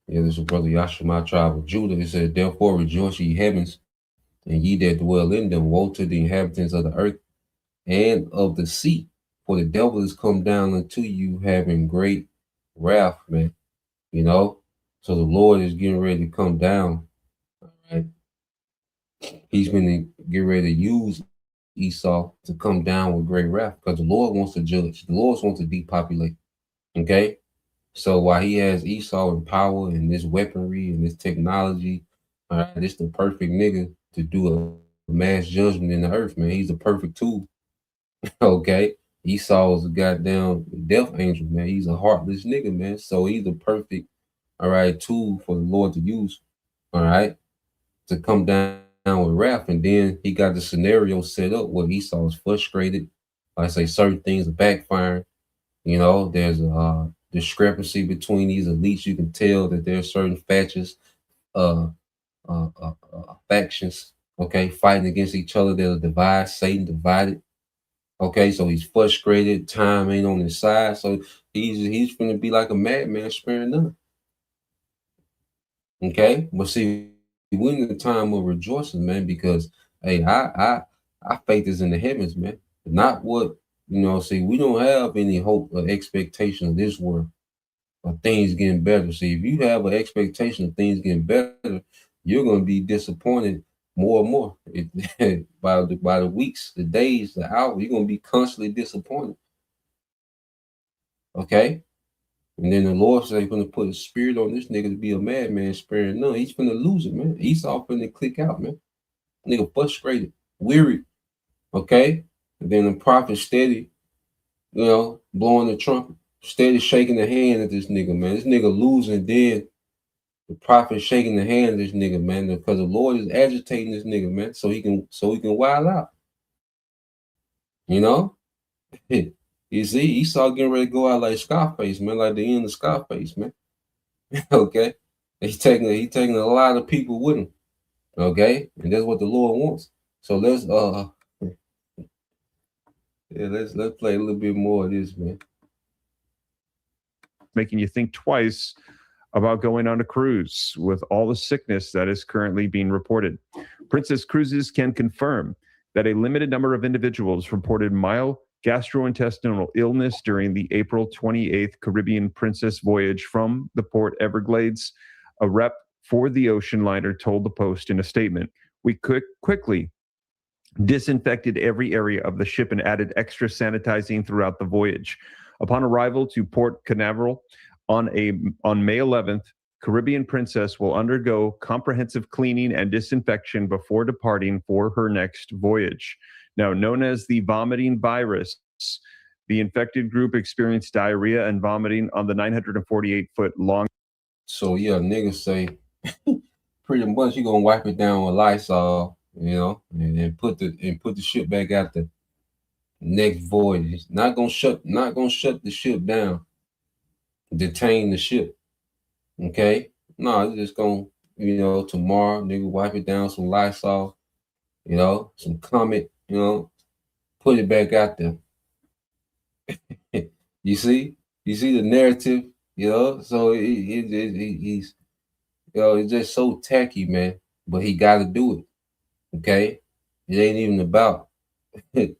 Yeah, this is Brother Yashima, tribe of Judah. It says, "Therefore rejoice, ye heavens, and ye that dwell in them. Woe to the inhabitants of the earth and of the sea, for the devil is come down unto you, having great wrath," man. So the Lord is getting ready to come down. All right, He's going to get ready to use Esau to come down with great wrath, because the Lord wants to judge. The Lord wants to depopulate. Okay. So while he has Esau in power and this weaponry and this technology, all right, this the perfect nigga to do a mass judgment in the earth, man. He's the perfect tool. Okay. Esau is a goddamn death angel, man. He's a heartless nigga, man. So he's the perfect, all right, tool for the Lord to use, all right, to come down with wrath, and then he got the scenario set up where Esau is frustrated. Like I say, certain things are backfiring. There's a discrepancy between these elites. You can tell that there are certain uh, factions, okay, fighting against each other. They'll divide. Satan divided. Okay, so he's frustrated. Time ain't on his side, so he's gonna be like a madman, sparing none. Okay, but see, we're in the time of rejoicing, man, because hey, our faith is in the heavens, man. Not what See, we don't have any hope or expectation of this world of things getting better. See, if you have an expectation of things getting better, you're gonna be disappointed more and more. By the weeks, the days, the hours, you're gonna be constantly disappointed. Okay. And then the Lord said he's gonna put a spirit on this nigga to be a madman, sparing none. He's gonna lose it, man. Esau finna click out, man. Nigga frustrated, weary. Okay. And then the prophet steady, blowing the trumpet, steady shaking the hand at this nigga, man. This nigga losing, then the prophet shaking the hand of this nigga, man, because the Lord is agitating this nigga, man, so he can wild out. You know? You see, Esau getting ready to go out like Scarface, man, like the end of Scarface, man. Okay. He's taking a lot of people with him. Okay, and that's what the Lord wants. So let's play a little bit more of this, man. Making you think twice about going on a cruise with all the sickness that is currently being reported. Princess Cruises can confirm that a limited number of individuals reported mild gastrointestinal illness during the April 28th Caribbean Princess voyage from the Port Everglades. A rep for the ocean liner told the Post in a statement, "We quickly disinfected every area of the ship and added extra sanitizing throughout the voyage. Upon arrival to Port Canaveral on May 11th, Caribbean Princess will undergo comprehensive cleaning and disinfection before departing for her next voyage." Now, known as the vomiting virus, the infected group experienced diarrhea and vomiting on the 948-foot long. So yeah, niggas say pretty much you're gonna wipe it down with Lysol, and put the ship back out the next voyage. It's not gonna shut the ship down, detain the ship. Okay? No, it's just gonna, tomorrow, nigga, wipe it down some Lysol, some Comet, put it back out there. You see the narrative, so he's it's just so tacky, man. But he got to do it. Okay, it ain't even about the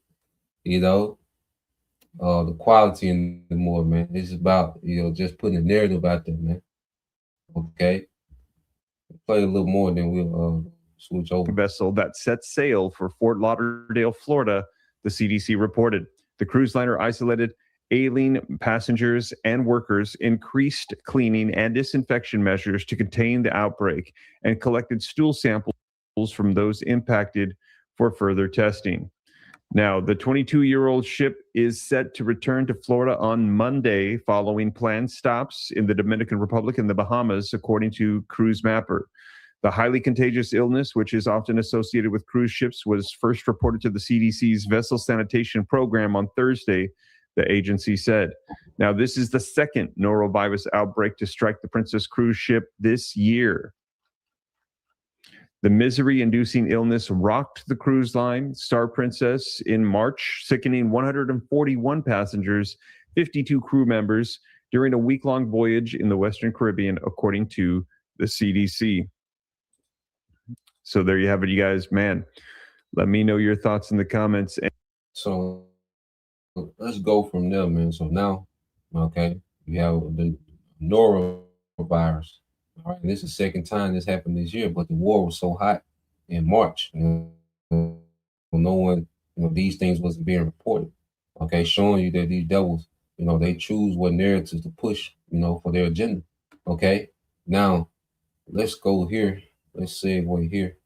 quality anymore, man. It's about just putting a narrative out there, man. Okay, play a little more, then we'll switch over. Vessel that set sail for Fort Lauderdale, Florida, the CDC reported. The cruise liner isolated ailing passengers and workers, increased cleaning and disinfection measures to contain the outbreak, and collected stool samples from those impacted for further testing. Now, the 22-year-old ship is set to return to Florida on Monday following planned stops in the Dominican Republic and the Bahamas, according to Cruise Mapper. The highly contagious illness, which is often associated with cruise ships, was first reported to the CDC's Vessel Sanitation Program on Thursday, the agency said. Now, this is the second norovirus outbreak to strike the Princess cruise ship this year. The misery-inducing illness rocked the cruise line Star Princess in March, sickening 141 passengers, 52 crew members during a week-long voyage in the Western Caribbean, according to the CDC. So there you have it, you guys. Man, let me know your thoughts in the comments. So let's go from there, man. So now, okay, you have the norovirus. All right, this is the second time this happened this year, but the war was so hot in March. No one, these things wasn't being reported. Okay, showing you that these devils, they choose what narratives to push, for their agenda. Okay, now let's go here. Let's segue here.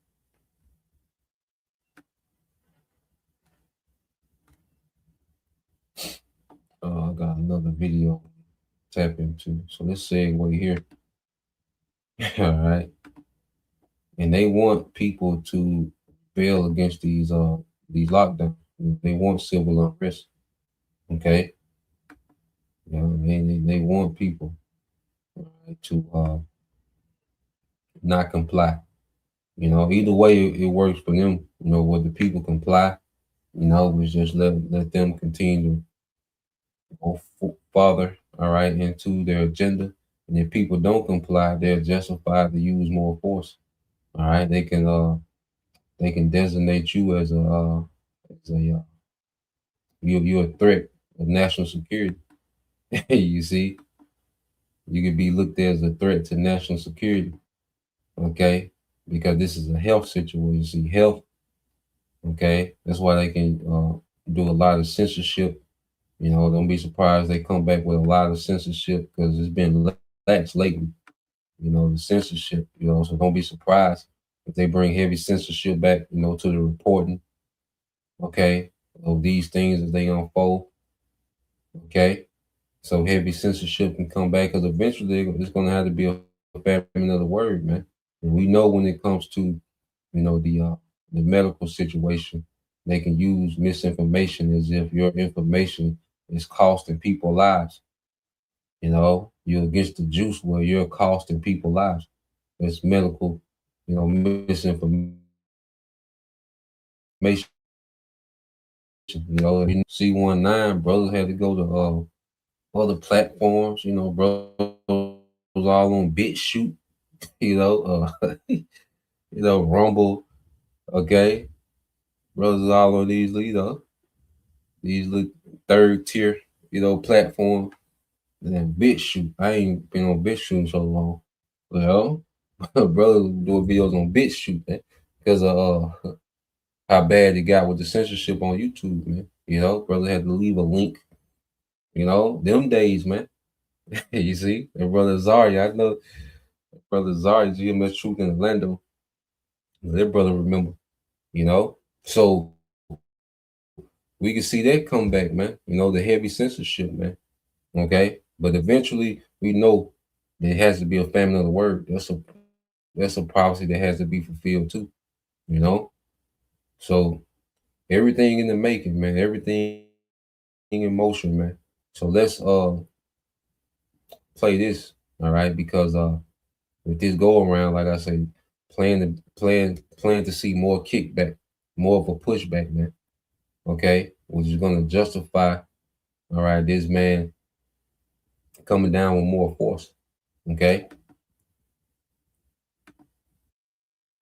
I got another video to tap into. So let's segue here. All right. and they want people to rebel against these lockdowns. They want civil unrest. Okay, they want people to not comply. Either way it works for them. Whether people comply, we just let them continue to go farther, all right, into their agenda. And if people don't comply, they're justified to use more force. All right, they can designate you as a you're a threat of national security. You see, you could be looked at as a threat to national security. Okay, because this is a health situation. See, health. Okay, that's why they can do a lot of censorship. Don't be surprised they come back with a lot of censorship because it's been lax lately. The censorship. So don't be surprised if they bring heavy censorship back. To the reporting. Okay, of these things as they unfold. Okay, so heavy censorship can come back because eventually it's going to have to be a famine of the word, man. And we know when it comes to the medical situation, they can use misinformation as if your information is costing people lives. You're against the juice where you're costing people lives. It's medical, misinformation. C19 brothers had to go to other platforms. Brothers all on BitChute. Rumble. Okay, brothers all on these, these little third tier, platform. And then BitChute. I ain't been on BitChute in so long. Well, brothers doing videos on BitChute, man, because of how bad it got with the censorship on YouTube, man. Brother had to leave a link. Them days, man. You see, and brother Zaria, I know brother Zaria, GMS Truth in Orlando. That brother remember, So we can see that come back, man. The heavy censorship, man. Okay, but eventually we know there has to be a famine of the word. That's a prophecy that has to be fulfilled too. You know, so everything in the making, man. Everything in motion, man. So let's play this, all right? Because with this go around, like I say, plan to see more kickback, more of a pushback, man. Okay, which is going to justify, all right, this man coming down with more force. Okay.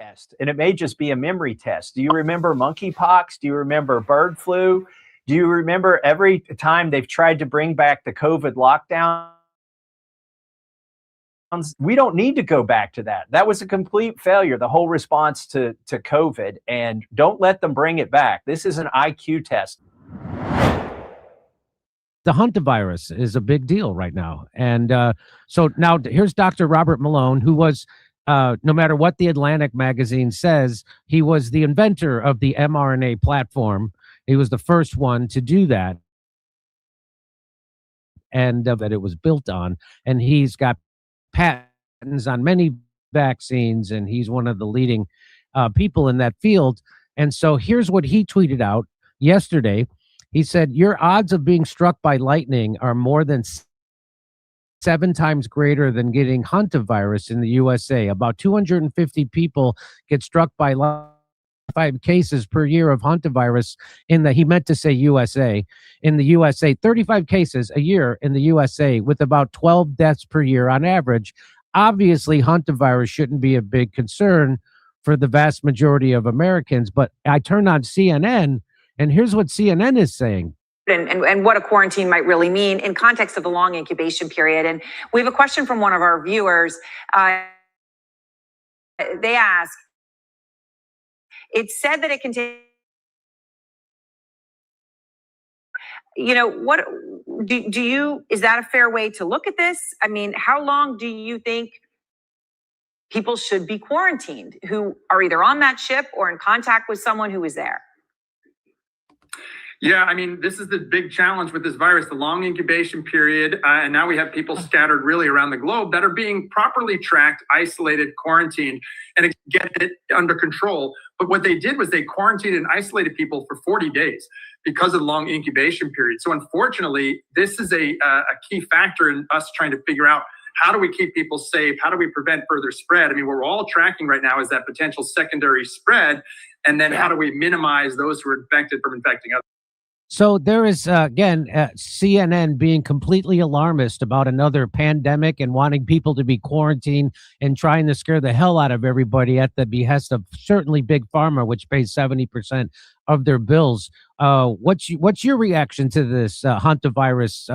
Test, and it may just be a memory test. Do you remember monkeypox? Do you remember bird flu? Do you remember every time they've tried to bring back the COVID lockdowns? We don't need to go back to that. That was a complete failure, the whole response to COVID, and don't let them bring it back. This is an IQ test. The hantavirus is a big deal right now. And so now here's Dr. Robert Malone, who was, no matter what the Atlantic magazine says, he was the inventor of the mRNA platform. He was the first one to do that, and that it was built on. And he's got patents on many vaccines, and he's one of the leading people in that field. And so here's what he tweeted out yesterday. He said, your odds of being struck by lightning are more than 7 times greater than getting hantavirus in the USA. About 250 people get struck by 5 cases per year of hantavirus he meant to say USA. In the USA, 35 cases a year in the USA with about 12 deaths per year on average. Obviously, hantavirus shouldn't be a big concern for the vast majority of Americans, but I turned on CNN, and here's what CNN is saying. And what a quarantine might really mean in context of the long incubation period. And we have a question from one of our viewers. They ask, it's said that it can take, what do you, is that a fair way to look at this? I mean, how long do you think people should be quarantined who are either on that ship or in contact with someone who is there? Yeah, I mean, this is the big challenge with this virus, the long incubation period. And now we have people scattered really around the globe that are being properly tracked, isolated, quarantined, and get it under control. But what they did was they quarantined and isolated people for 40 days because of the long incubation period. So unfortunately, this is a key factor in us trying to figure out, how do we keep people safe? How do we prevent further spread? I mean, what we're all tracking right now is that potential secondary spread. And then how do we minimize those who are infected from infecting others? So there is, again, CNN being completely alarmist about another pandemic and wanting people to be quarantined and trying to scare the hell out of everybody at the behest of certainly Big Pharma, which pays 70% of their bills. What's your reaction to this hantavirus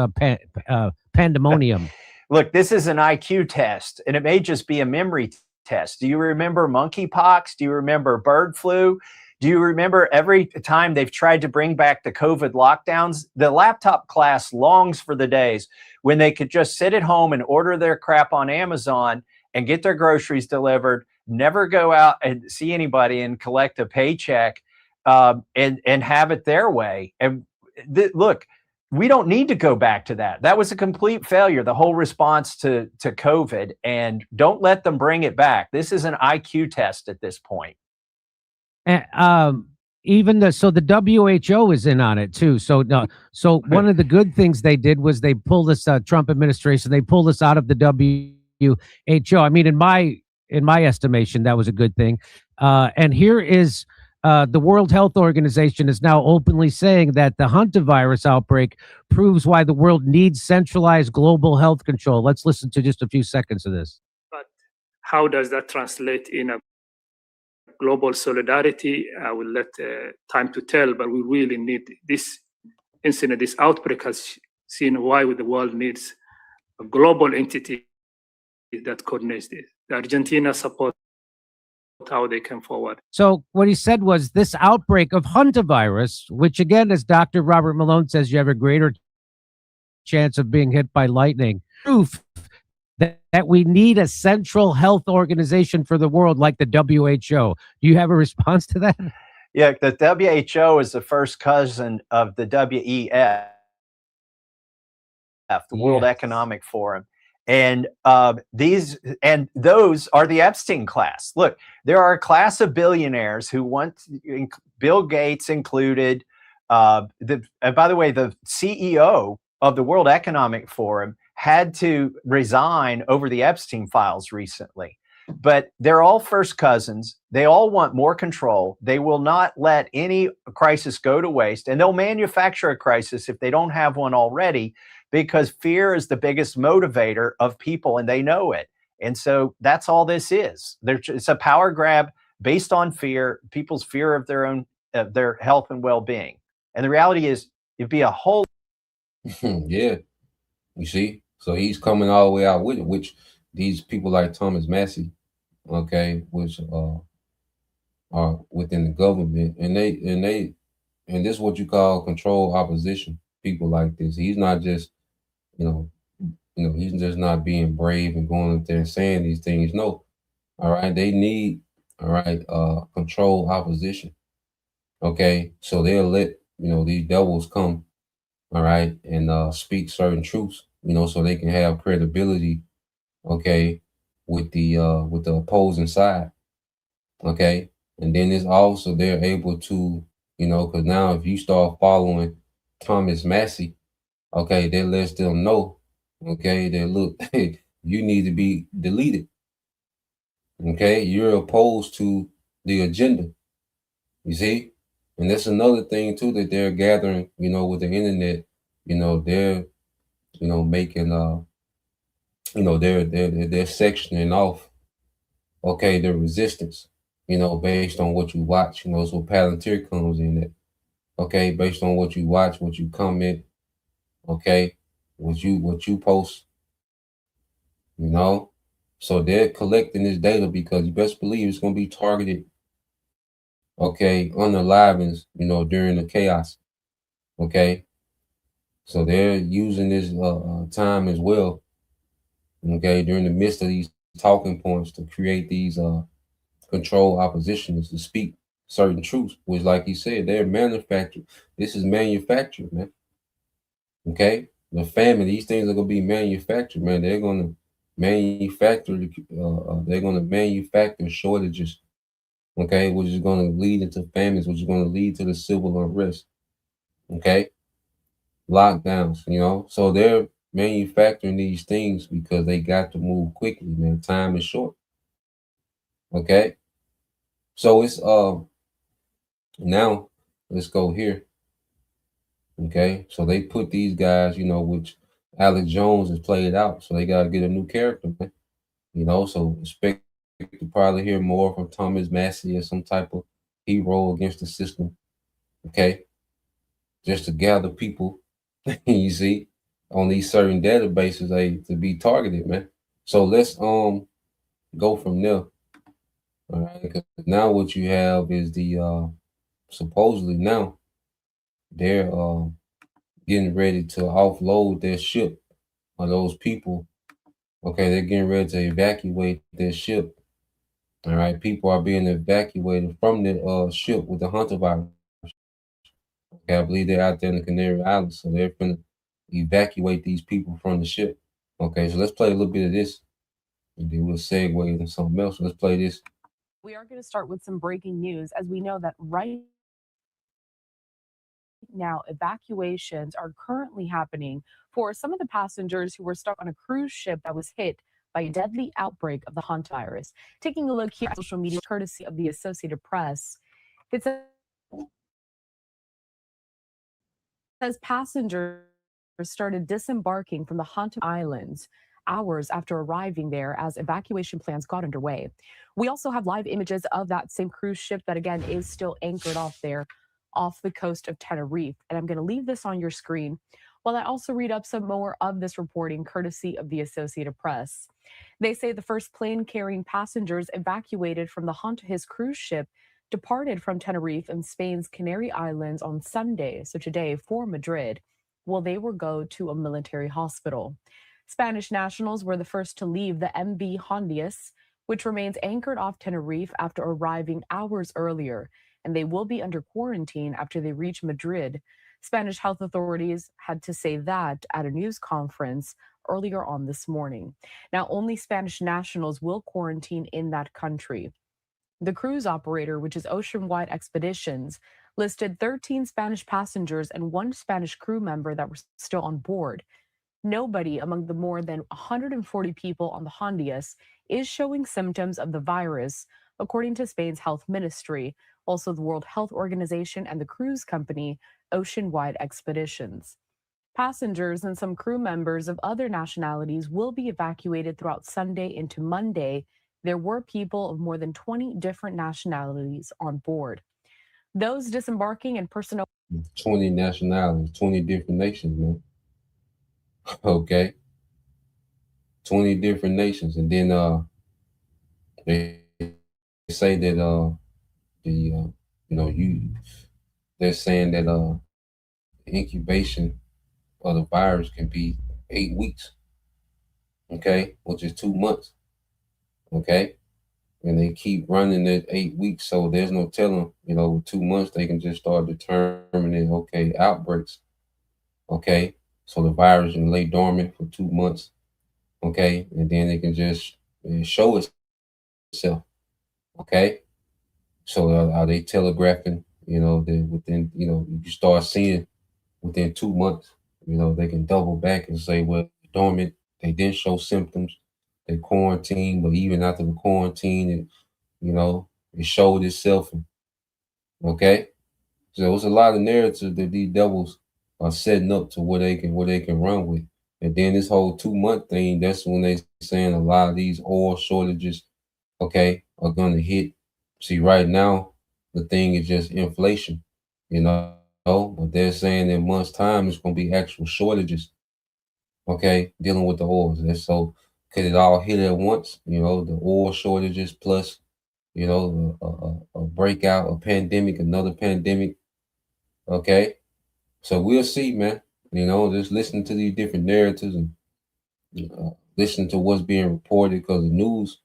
pandemonium? Look, this is an IQ test, and it may just be a memory test. Do you remember monkeypox? Do you remember bird flu? Do you remember every time they've tried to bring back the COVID lockdowns? The laptop class longs for the days when they could just sit at home and order their crap on Amazon and get their groceries delivered, never go out and see anybody and collect a paycheck, and have it their way. And look, we don't need to go back to that. That was a complete failure, the whole response to COVID, and don't let them bring it back. This is an IQ test at this point. Even the WHO is in on it too. So one of the good things they did was they pulled this Trump administration. They pulled us out of the WHO. I mean, in my estimation, that was a good thing. And here is the World Health Organization is now openly saying that the hantavirus outbreak proves why the world needs centralized global health control. Let's listen to just a few seconds of this. But how does that translate in a global solidarity? I will let time to tell, but we really need this incident. This outbreak has seen why the world needs a global entity that coordinates this. The Argentina support how they come forward. So what he said was this outbreak of hantavirus, which again, as Dr. Robert Malone says, you have a greater chance of being hit by lightning. Proof that we need a central health organization for the world like the WHO. Do you have a response to that? Yeah, the WHO is the first cousin of the WEF, the World Economic Forum. And those are the Epstein class. Look, there are a class of billionaires who want, Bill Gates included. And by the way, the CEO of the World Economic Forum had to resign over the Epstein files recently. But they're all first cousins. They all want more control. They will not let any crisis go to waste, and they'll manufacture a crisis if they don't have one already, because fear is the biggest motivator of people, and they know it. And so that's all this is. It's a power grab based on fear, people's fear of their own, their health and well-being. And the reality is, it'd be a whole. Yeah, you see. So he's coming all the way out with it, which these people like Thomas Massey, okay, which are within the government, and this is what you call control opposition. People like this. He's not just, he's just not being brave and going up there and saying these things. No, all right, they need, all right, control opposition. Okay, so they'll let these devils come, all right, and speak certain truths. So they can have credibility, okay, with the opposing side, okay, and then it's also they're able to, because now if you start following Thomas Massey, okay, that lets them know, okay, that look, hey, you need to be deleted, okay, you're opposed to the agenda, you see, and that's another thing too that they're gathering, with the internet, they're making they're sectioning off, okay, the resistance, based on what you watch, so Palantir comes in it, okay, based on what you watch, what you comment, okay, what you post, so they're collecting this data because you best believe it's going to be targeted, okay, unalivings, during the chaos, okay. So they're using this time as well, okay, during the midst of these talking points to create these control oppositions to speak certain truths, which, like you said, they're manufactured. This is manufactured, man. Okay, the famine, these things are gonna be manufactured, man. They're gonna manufacture. They're gonna manufacture shortages. Okay, which is gonna lead into famines, which is gonna lead to the civil unrest. Okay, lockdowns. So they're manufacturing these things because they got to move quickly, man. Time is short. Okay, so it's now let's go here. Okay, so they put these guys, which Alex Jones has played out, so they gotta get a new character, man. So expect to probably hear more from Thomas Massey as some type of hero against the system. Okay, just to gather people, you see, on these certain databases, to be targeted, man. So let's go from there. All right, 'cause now what you have is the supposedly now they're getting ready to offload their ship of those people. Okay, they're getting ready to evacuate their ship. All right, people are being evacuated from the ship with the Hunter virus. Okay, I believe they're out there in the Canary Islands, so they're going to evacuate these people from the ship. Okay, so let's play a little bit of this, and then we'll segue into something else. So let's play this. We are going to start with some breaking news, as we know that right now evacuations are currently happening for some of the passengers who were stuck on a cruise ship that was hit by a deadly outbreak of the Hunt virus. Taking a look here at social media, courtesy of the Associated Press, it says passengers started disembarking from the Hunt Islands hours after arriving there as evacuation plans got underway. We also have live images of that same cruise ship that, again, is still anchored off the coast of Tenerife. And I'm going to leave this on your screen while I also read up some more of this reporting, courtesy of the Associated Press. They say the first plane carrying passengers evacuated from the Hunt, his cruise ship, departed from Tenerife and Spain's Canary Islands on Sunday, so today, for Madrid. Well, they will go to a military hospital. Spanish nationals were the first to leave the MV Hondias, which remains anchored off Tenerife after arriving hours earlier, and they will be under quarantine after they reach Madrid. Spanish health authorities had to say that at a news conference earlier on this morning. Now, only Spanish nationals will quarantine in that country. The cruise operator, which is Ocean-Wide Expeditions, listed 13 Spanish passengers and one Spanish crew member that were still on board. Nobody among the more than 140 people on the Hondias is showing symptoms of the virus, according to Spain's health ministry, also the World Health Organization and the cruise company Ocean-Wide Expeditions. Passengers and some crew members of other nationalities will be evacuated throughout Sunday into Monday. There were people of more than 20 different nationalities on board. Those disembarking and personnel 20 nationalities, 20 different nations, man. Okay. 20 different nations. And then they say that they're saying that incubation of the virus can be 8 weeks. Okay, which is 2 months. Okay. And they keep running it 8 weeks. So there's no telling, with 2 months they can just start determining, okay, outbreaks. Okay. So the virus can lay dormant for 2 months. Okay, and then it can just show itself. Okay, so are they telegraphing? That within, you start seeing within 2 months. They can double back and say, well, dormant. They didn't show symptoms. They quarantined, but even after the quarantine, it showed itself. Okay, so it's a lot of narratives that these devils are setting up to where they can run with. And then this whole 2 month thing, that's when they saying a lot of these oil shortages, okay, are gonna hit. See, right now, the thing is just inflation, but they're saying in months' time it's gonna be actual shortages, okay, dealing with the oils. And so could it all hit at once? The oil shortages plus, a breakout, a pandemic, another pandemic. Okay. So we'll see, man. Just listening to these different narratives and listening to what's being reported, because the news,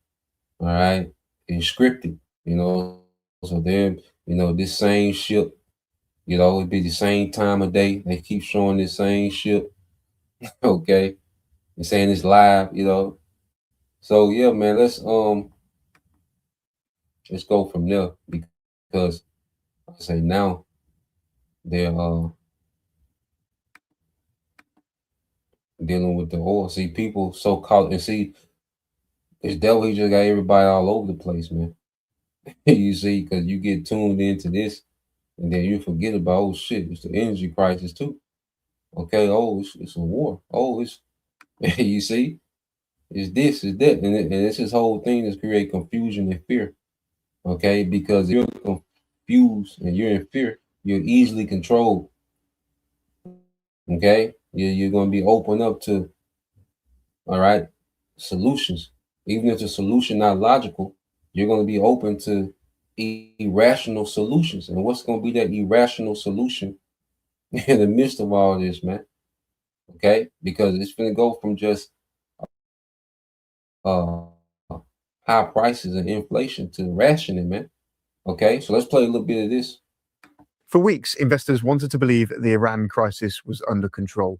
all right, is scripted, So then, this same ship, it'd be the same time of day. They keep showing this same ship, okay, and saying it's live, So yeah, man, let's go from there because like I say now they're dealing with the oil. See, people so caught and see this devil, he just got everybody all over the place, man. You see, because you get tuned into this and then you forget about, oh shit, it's the energy crisis too. Okay, oh, it's a war. Oh, it's you see, it's this, it's that, and it's this whole thing is create confusion and fear. Okay, because if you're confused and you're in fear, you're easily controlled. Okay, you're going to be open up to, all right, solutions. Even if the solution not logical, you're going to be open to irrational solutions. And what's going to be that irrational solution in the midst of all this, man? Okay, because it's going to go from just uh high prices and inflation to rationing, man. Okay, so let's play a little bit of this. For weeks, investors wanted to believe the Iran crisis was under control.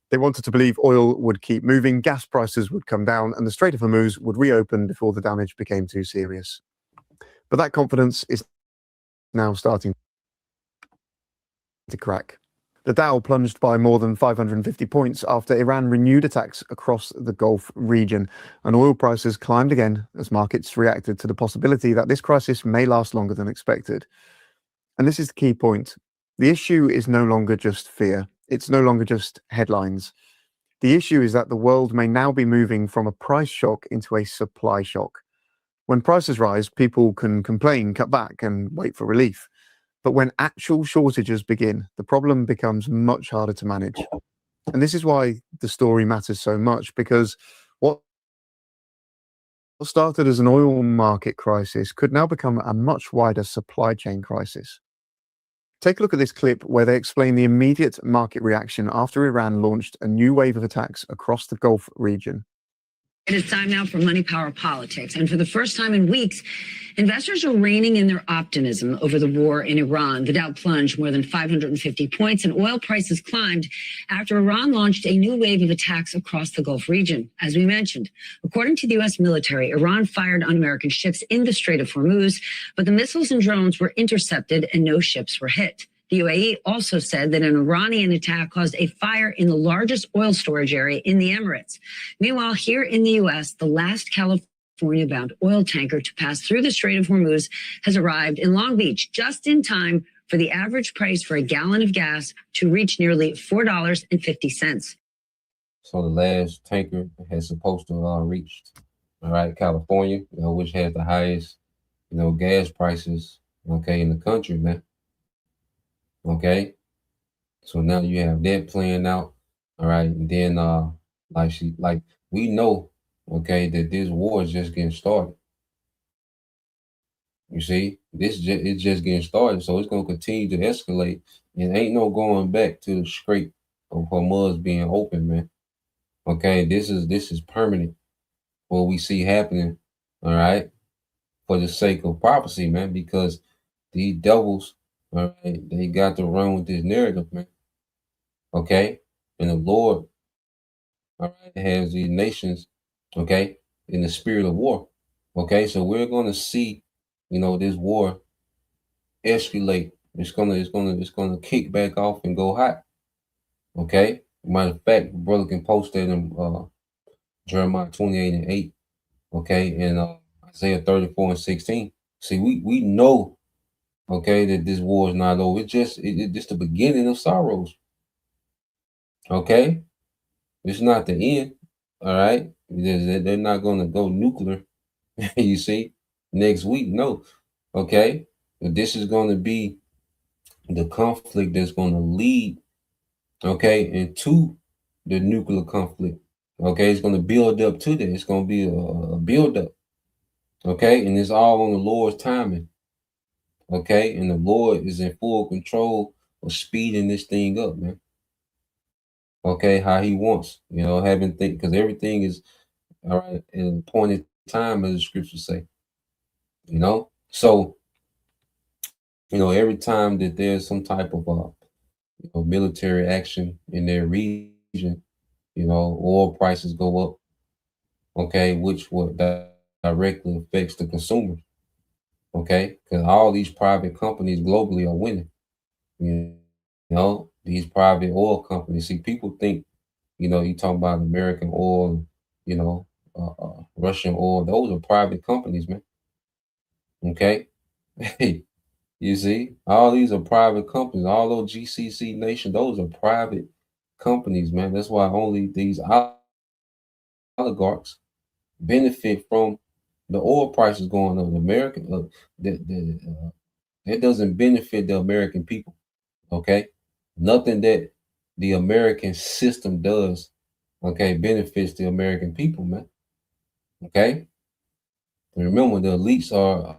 They wanted to believe oil would keep moving, gas prices would come down, and the Strait of Hormuz would reopen before the damage became too serious. But that confidence is now starting to crack. The Dow plunged by more than 550 points after Iran renewed attacks across the Gulf region, and oil prices climbed again as markets reacted to the possibility that this crisis may last longer than expected. And this is the key point. The issue is no longer just fear. It's no longer just headlines. The issue is that the world may now be moving from a price shock into a supply shock. When prices rise, people can complain, cut back, and wait for relief. But when actual shortages begin, the problem becomes much harder to manage. And this is why the story matters so much, because what started as an oil market crisis could now become a much wider supply chain crisis. Take a look at this clip where they explain the immediate market reaction after Iran launched a new wave of attacks across the Gulf region. It is time now for Money Power Politics. And for the first time in weeks, investors are reining in their optimism over the war in Iran. The Dow plunged more than 550 points and oil prices climbed after Iran launched a new wave of attacks across the Gulf region. As we mentioned, according to the U.S. military, Iran fired on American ships in the Strait of Hormuz, but the missiles and drones were intercepted and no ships were hit. The UAE also said that an Iranian attack caused a fire in the largest oil storage area in the Emirates. Meanwhile, here in the U.S., the last California-bound oil tanker to pass through the Strait of Hormuz has arrived in Long Beach just in time for the average price for a gallon of gas to reach nearly $4.50. So the last tanker has supposed to reached, all right, California, which has the highest, gas prices, okay, in the country, man. Okay, so now you have that playing out, all right, and then like we know, okay, that this war is just getting started. You see, it's just getting started, so it's gonna continue to escalate, and ain't no going back to the Strait of Hormuz being open, man. Okay, this is permanent. What we see happening, all right, for the sake of prophecy, man, because these devils, all right, they got to run with this narrative, man. Okay, and the Lord, all right, has these nations, okay, in the spirit of war. Okay, so we're gonna see, this war escalate. It's gonna kick back off and go hot. Okay. Matter of fact, brother can post that in Jeremiah 28:8. Okay, and Isaiah 34:16. See, we know, okay, that this war is not over. It's just the beginning of sorrows. Okay, it's not the end. All right, they're not going to go nuclear. You see, next week, no. Okay, but this is going to be the conflict that's going to lead, okay, into the nuclear conflict. Okay, it's going to build up to that. It's going to be a build up. Okay, and it's all on the Lord's timing. Okay, and the Lord is in full control of speeding this thing up, man. Okay, how He wants, having think, because everything is all right in appointed time, as the scriptures say. So every time that there's some type of military action in their region, oil prices go up, okay, which what directly affects the consumer, okay, because all these private companies globally are winning. You these private oil companies. See, people think, you talk about American oil, you know, Russian oil. Those are private companies, man. Okay, hey, you see, all these are private companies. All those GCC nation, those are private companies, man. That's why only these oligarchs benefit from the oil prices going up. The American, it doesn't benefit the American people. Okay, nothing that the American system does, okay, benefits the American people, man. Okay, and remember, the elites are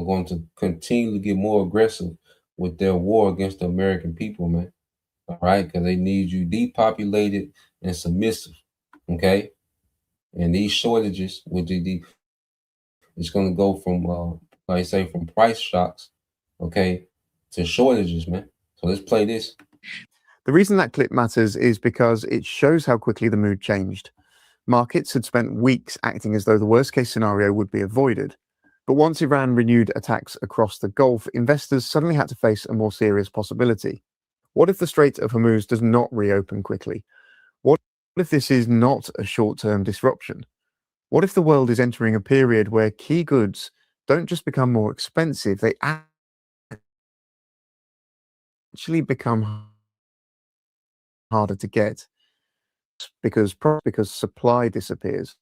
going to continue to get more aggressive with their war against the American people, man. All right, because they need you depopulated and submissive. Okay, and these shortages, with it's going to go from, like I say, from price shocks, okay, to shortages, man. So let's play this. The reason that clip matters is because it shows how quickly the mood changed. Markets had spent weeks acting as though the worst case scenario would be avoided. But once Iran renewed attacks across the Gulf, investors suddenly had to face a more serious possibility. What if the Strait of Hormuz does not reopen quickly? What if this is not a short-term disruption? What if the world is entering a period where key goods don't just become more expensive, they actually become harder to get because supply disappears?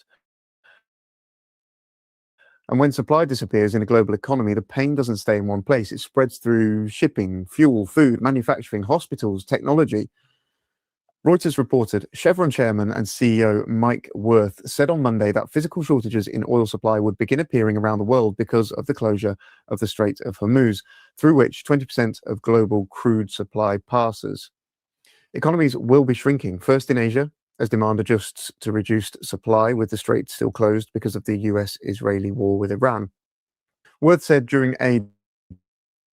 And when supply disappears in a global economy, the pain doesn't stay in one place. It spreads through shipping, fuel, food, manufacturing, hospitals, technology. Reuters reported Chevron chairman and CEO Mike Wirth said on Monday that physical shortages in oil supply would begin appearing around the world because of the closure of the Strait of Hormuz, through which 20% of global crude supply passes. Economies will be shrinking, first in Asia, as demand adjusts to reduced supply, with the strait still closed because of the US-Israeli war with Iran. Wirth said during a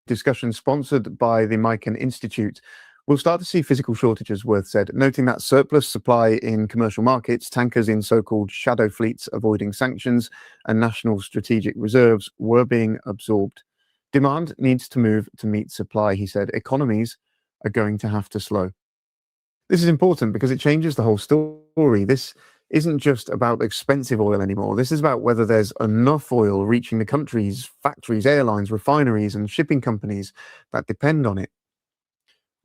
discussion sponsored by the Mikan Institute, we'll start to see physical shortages, Wirth said, noting that surplus supply in commercial markets, tankers in so-called shadow fleets avoiding sanctions, and national strategic reserves were being absorbed. Demand needs to move to meet supply, he said. Economies are going to have to slow. This is important because it changes the whole story. This isn't just about expensive oil anymore. This is about whether there's enough oil reaching the countries, factories, airlines, refineries, and shipping companies that depend on it.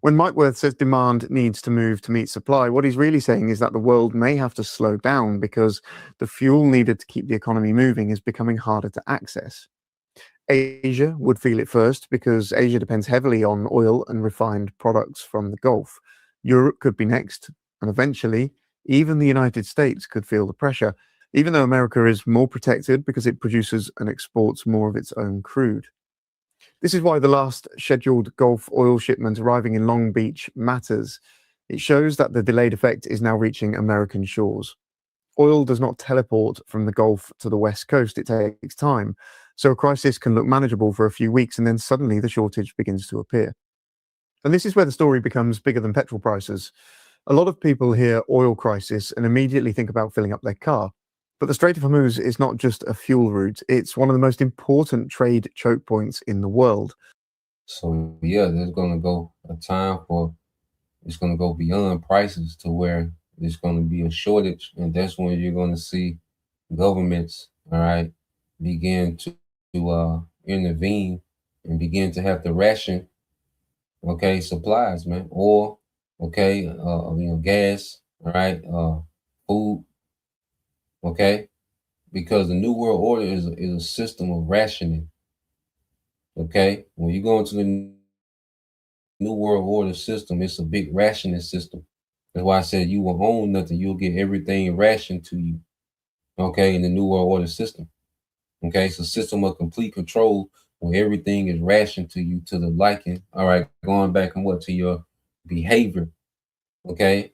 When Mike Wirth says demand needs to move to meet supply, what he's really saying is that the world may have to slow down because the fuel needed to keep the economy moving is becoming harder to access. Asia would feel it first because Asia depends heavily on oil and refined products from the Gulf. Europe could be next, and eventually, even the United States could feel the pressure, even though America is more protected because it produces and exports more of its own crude. This is why the last scheduled Gulf oil shipment arriving in Long Beach matters. It shows that the delayed effect is now reaching American shores. Oil does not teleport from the Gulf to the West Coast, it takes time. So a crisis can look manageable for a few weeks and then suddenly the shortage begins to appear. And this is where the story becomes bigger than petrol prices. A lot of people hear oil crisis and immediately think about filling up their car. But the Strait of Hormuz is not just a fuel route, it's one of the most important trade choke points in the world. So yeah, there's gonna go a time for it's gonna go beyond prices to where there's gonna be a shortage, and that's when you're gonna see governments, all right, begin to intervene and begin to have to ration, okay, supplies, man, oil, okay, gas, all right, food, okay, because the New World Order is a system of rationing, okay. When you go into the New World Order system, it's a big rationing system. That's why I said you will own nothing. You'll get everything rationed to you, okay, in the New World Order system. Okay, it's a system of complete control where everything is rationed to you to the liking. All right, going back and what to your behavior. Okay,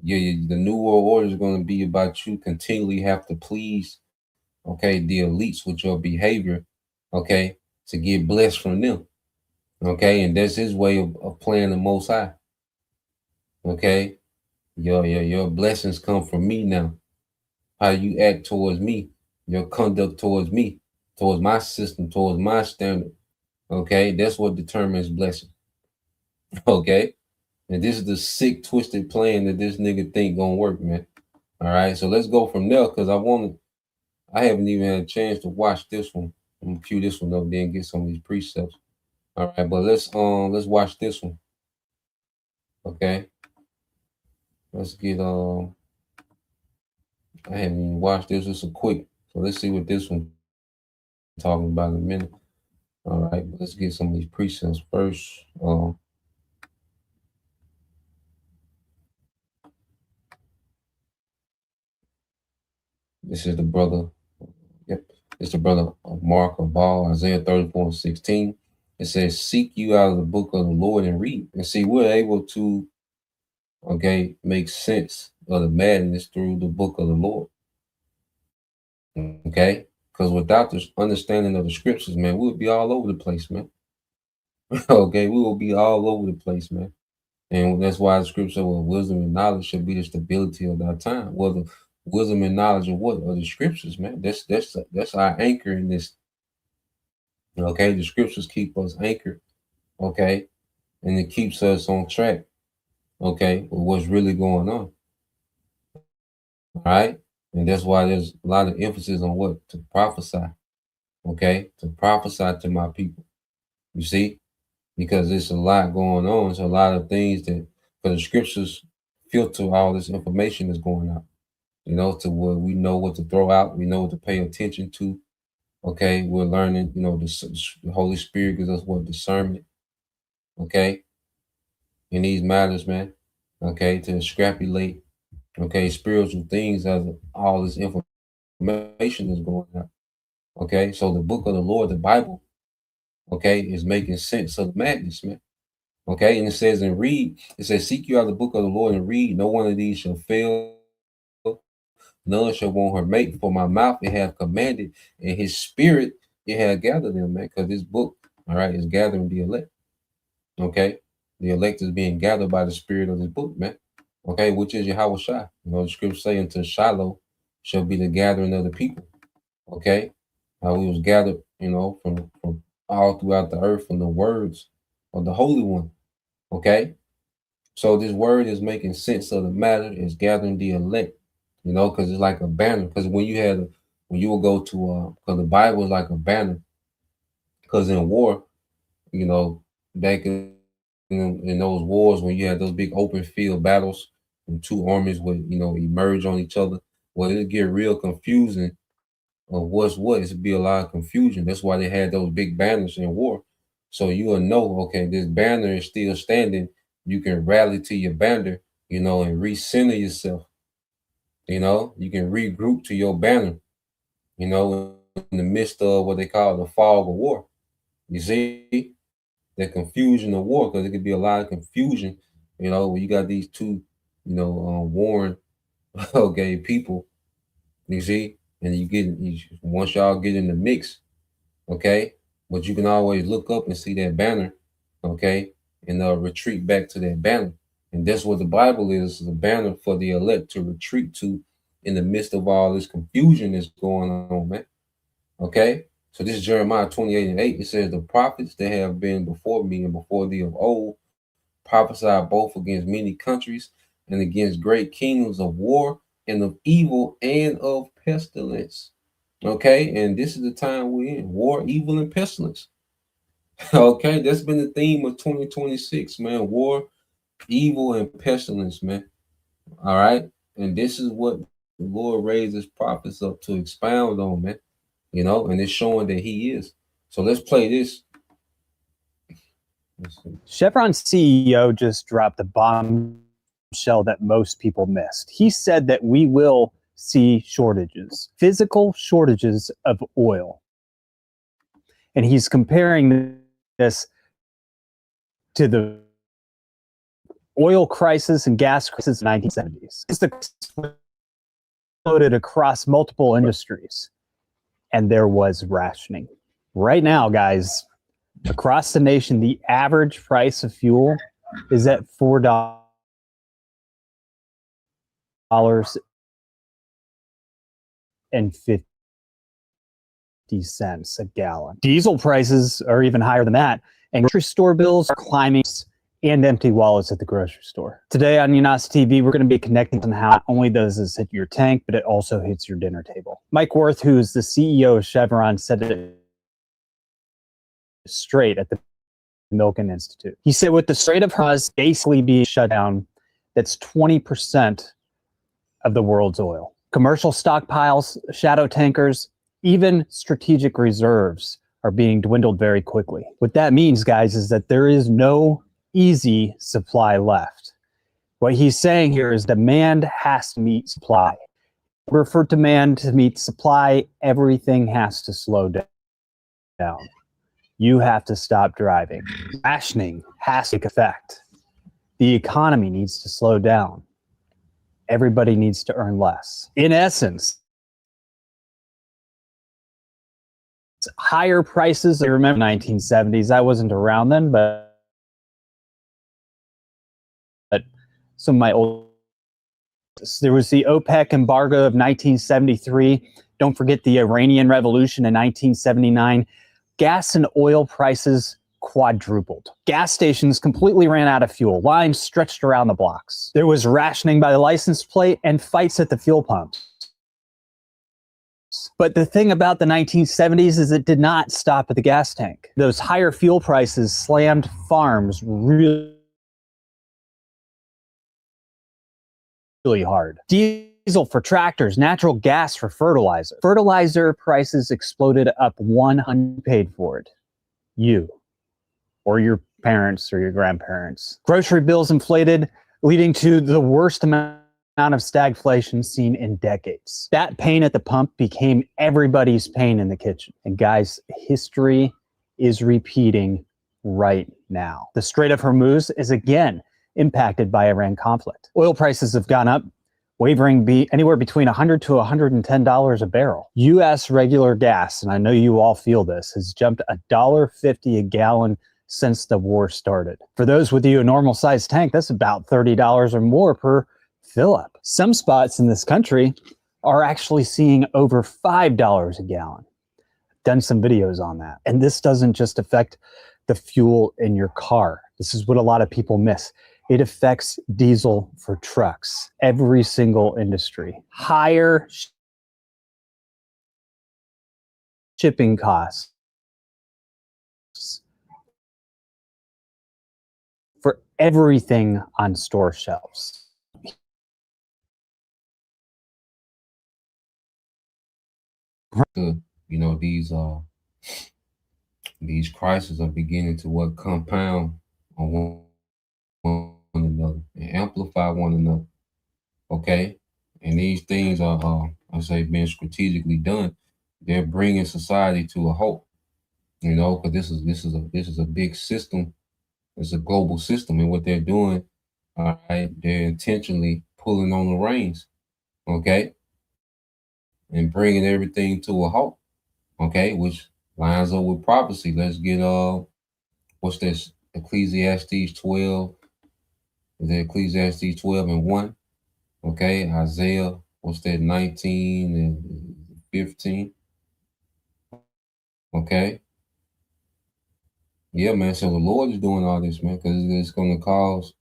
the New World Order is going to be about you continually have to please, okay, the elites with your behavior. Okay, to get blessed from them. Okay, and that's his way of playing the Most High. Okay, your blessings come from me now. How you act towards me, your conduct towards me, towards my system, towards my standard. Okay, that's what determines blessing. Okay, and this is the sick, twisted plan that this nigga think gonna work, man. All right, so let's go from there because I haven't even had a chance to watch this one. I'm gonna cue this one up, then get some of these precepts. All right, but let's watch this one. Okay, let's get I haven't even watched this. It's a quick, so let's see what this one talking about in a minute. All right, but let's get some of these precepts first. This is the brother. Yep, it's the brother of Mark of Ball, Isaiah 34:16. It says, "Seek you out of the book of the Lord and read." And see, we're able to, okay, make sense of the madness through the book of the Lord. Okay, because without this understanding of the scriptures, man, we would be all over the place, man. Okay, we will be all over the place, man. And that's why the scripture, well, wisdom and knowledge should be the stability of our time. Well, the wisdom and knowledge of what? Of the scriptures, man. That's our anchor in this. Okay, the scriptures keep us anchored. Okay, and it keeps us on track. Okay, with what's really going on. All right, and that's why there's a lot of emphasis on what to prophesy. Okay, to prophesy to my people. You see, because there's a lot going on. It's a lot of things that, for the scriptures filter all this information that's going out. You know, to where we know what to throw out, we know what to pay attention to. Okay, we're learning. You know, the Holy Spirit gives us what discernment. Okay, in these matters, man. Okay, to extrapolate. Okay, spiritual things as all this information is going out. Okay, so the book of the Lord, the Bible, okay, is making sense of the madness, man. Okay, and it says and read, it says, "Seek you out the book of the Lord and read. No one of these shall fail. None shall want her mate, for my mouth it have commanded, and his spirit it have gathered them," man. Because this book, all right, is gathering the elect. Okay, the elect is being gathered by the spirit of this book, man. Okay, which is Yahweh Shai. You know, the scripture say, "Until Shiloh shall be the gathering of the people." Okay, how we was gathered, you know, from all throughout the earth from the words of the Holy One. Okay, so this word is making sense of the matter. It's gathering the elect, you know, because it's like a banner. Because when you will go to because the Bible is like a banner. Because in war, you know, back in those wars when you had those big open field battles and two armies would, you know, emerge on each other, well, it'd get real confusing of what's what. It'd be a lot of confusion. That's why they had those big banners in war. So you will know, okay, this banner is still standing. You can rally to your banner, you know, and recenter yourself. You know, you can regroup to your banner, you know, in the midst of what they call the fog of war. You see, the confusion of war, because it could be a lot of confusion, you know, when you got these two, you know, warring, okay, people, you see, and once y'all get in the mix, okay, but you can always look up and see that banner, okay, and retreat back to that banner. And that's what the Bible is a banner for the elect to retreat to in the midst of all this confusion that's going on, man. Okay, so this is Jeremiah 28:8. It says, "The prophets that have been before me and before thee of old prophesied both against many countries and against great kingdoms of war and of evil and of pestilence." Okay, and this is the time we're in: war, evil, and pestilence. Okay, that's been the theme of 2026, man. War, evil, and pestilence, man. All right, and this is what the Lord raised his prophets up to expound on, man. You know, and it's showing that he is. So let's play this. Chevron's CEO just dropped a bombshell that most people missed. He said that we will see shortages, physical shortages of oil. And he's comparing this to the oil crisis and gas crisis in the 1970s. It's exploded across multiple industries, and there was rationing. Right now, guys, across the nation, the average price of fuel is at $4 and 50 cents a gallon. Diesel prices are even higher than that, and grocery store bills are climbing, and empty wallets at the grocery store. Today on UNAS TV, we're going to be connecting on how not only does this hit your tank, but it also hits your dinner table. Mike Wirth, who is the CEO of Chevron, said it straight at the Milken Institute. He said with the Strait of Hormuz basically being shut down, that's 20% of the world's oil. Commercial stockpiles, shadow tankers, even strategic reserves are being dwindled very quickly. What that means, guys, is that there is no easy supply left. What he's saying here is demand has to meet supply. In order for demand to meet supply, everything has to slow down. You have to stop driving. Rationing has to take effect. The economy needs to slow down. Everybody needs to earn less. In essence, higher prices. I remember 1970s. I wasn't around then, but some of my old, there was the OPEC embargo of 1973. Don't forget the Iranian Revolution in 1979. Gas and oil prices quadrupled. Gas stations completely ran out of fuel. Lines stretched around the blocks. There was rationing by the license plate and fights at the fuel pumps. But the thing about the 1970s is it did not stop at the gas tank. Those higher fuel prices slammed farms really hard. Diesel for tractors, natural gas for fertilizer. Fertilizer prices exploded up 100 paid for it. You or your parents or your grandparents. Grocery bills inflated, leading to the worst amount of stagflation seen in decades. That pain at the pump became everybody's pain in the kitchen. And guys, history is repeating right now. The Strait of Hormuz is again impacted by Iran conflict. Oil prices have gone up, wavering anywhere between $100 to $110 a barrel. U.S. regular gas, and I know you all feel this, has jumped $1.50 a gallon since the war started. For those with you a normal sized tank, that's about $30 or more per fill up. Some spots in this country are actually seeing over $5 a gallon. Done some videos on that. And this doesn't just affect the fuel in your car. This is what a lot of people miss. It affects diesel for trucks, every single industry. Higher shipping costs for everything on store shelves. You know, these crises are beginning to compound on one another and amplify one another. Okay, and these things are, I say, being strategically done. They're bringing society to a halt. You know, because this is a big system. It's a global system, and what they're doing, all right, they're intentionally pulling on the reins. Okay, and bringing everything to a halt. Okay, which lines up with prophecy. Let's get what's this? Ecclesiastes 12. Is it Ecclesiastes 12 and 1? Okay, Isaiah, what's that, 19 and 15? Okay. Yeah, man. So the Lord is doing all this, man, because it's going to cause,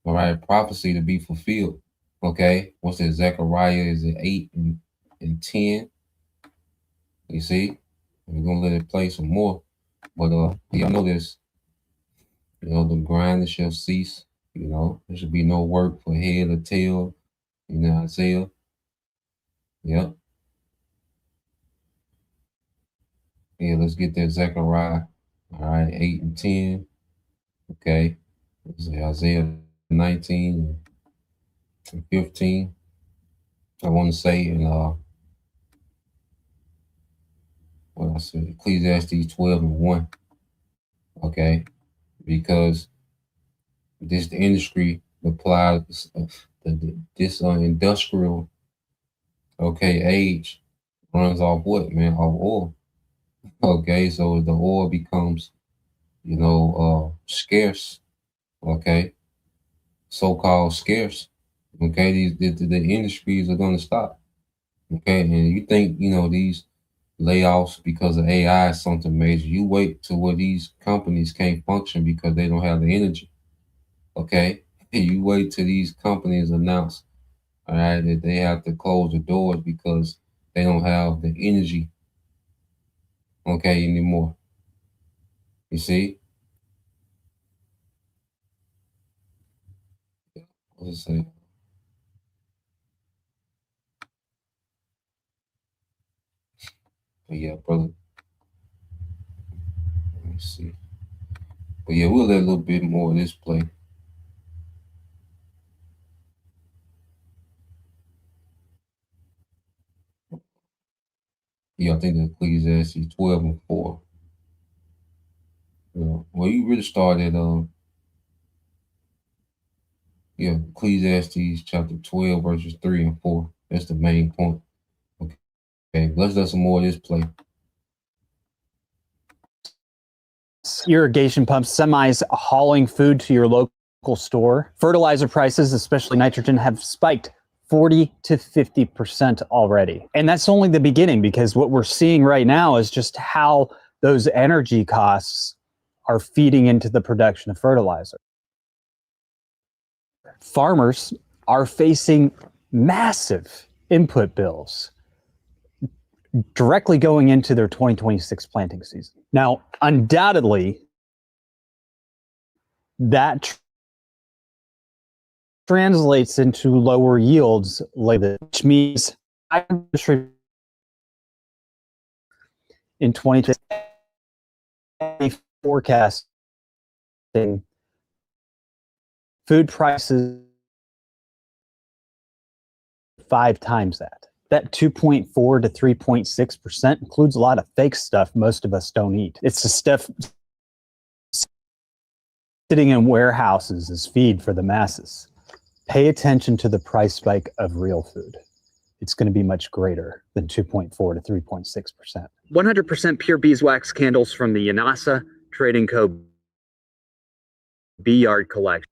all right, prophecy to be fulfilled. Okay. What's that? Zechariah is it 8 and 10? You see? We're going to let it play some more. But y'all know this. You know, the grind shall cease. You know, there should be no work for head or tail. You know, Isaiah. Yep. Yeah, let's get that Zechariah. All right, 8 and 10. Okay. Let's say Isaiah 19 and 15. I want to say in what I said, Ecclesiastes 12 and 1. Okay. Because this the industry applies this industrial age runs off what, man? Off oil. Okay, so the oil becomes, scarce. Okay, so-called scarce. Okay, the industries are going to stop. Okay, and you think these layoffs because of AI is something major. You wait till where these companies can't function because they don't have the energy. Okay, you wait till these companies announce, all right, that they have to close the doors because they don't have the energy. Okay, anymore. You see? Let's say, but yeah, brother. Let me see. But yeah, we'll let a little bit more of this play. Yeah, I think the Ecclesiastes 12 and 4. Yeah. Well, you really started Ecclesiastes chapter 12, verses 3 and 4. That's the main point. Okay, let's do some more of this play. Irrigation pumps, semis hauling food to your local store. Fertilizer prices, especially nitrogen, have spiked 40 to 50% already. And that's only the beginning, because what we're seeing right now is just how those energy costs are feeding into the production of fertilizer. Farmers are facing massive input bills directly going into their 2026 planting season. Now, undoubtedly, that translates into lower yields later, which means in 2020 forecasting food prices 5 times that. That 2.4 to 3.6% includes a lot of fake stuff most of us don't eat. It's the stuff sitting in warehouses as feed for the masses. Pay attention to the price spike of real food. It's going to be much greater than 2.4 to 3.6%. 100% pure beeswax candles from the Yanasa Trading Co. Bee Yard collection.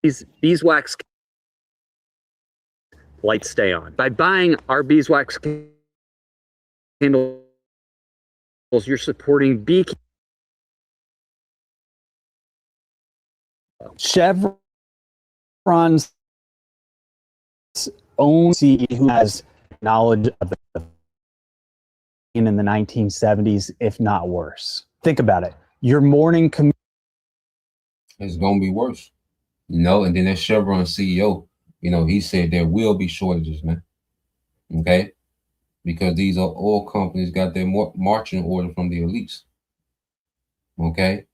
These beeswax lights stay on. By buying our beeswax candles, you're supporting beekeeping. Chevron's own CEO who has knowledge of the in the 1970s, if not worse. Think about it. Your morning commute. It's going to be worse. And then that Chevron CEO, he said there will be shortages, man. Okay? Because these are oil companies got their marching order from the elites. Okay?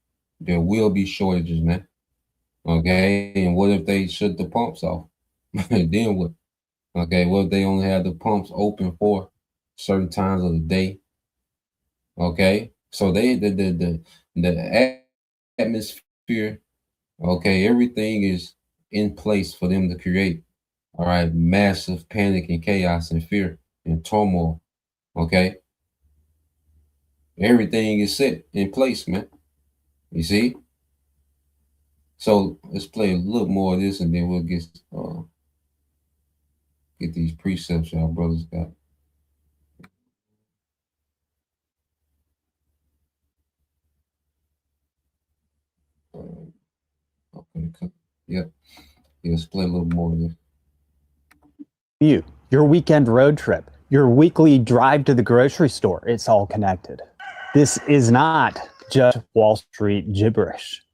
There will be shortages, man. Okay? And what if they shut the pumps off? Then what? Okay, what if they only have the pumps open for certain times of the day? Okay? So the atmosphere, okay, everything is in place for them to create, all right, massive panic and chaos and fear and turmoil. Okay? Everything is set in place, man. You see? So let's play a little more of this and then we'll get these precepts y'all brothers got. Okay. Yep. Let's play a little more of this. Your weekend road trip, your weekly drive to the grocery store, it's all connected. This is not just Wall Street gibberish.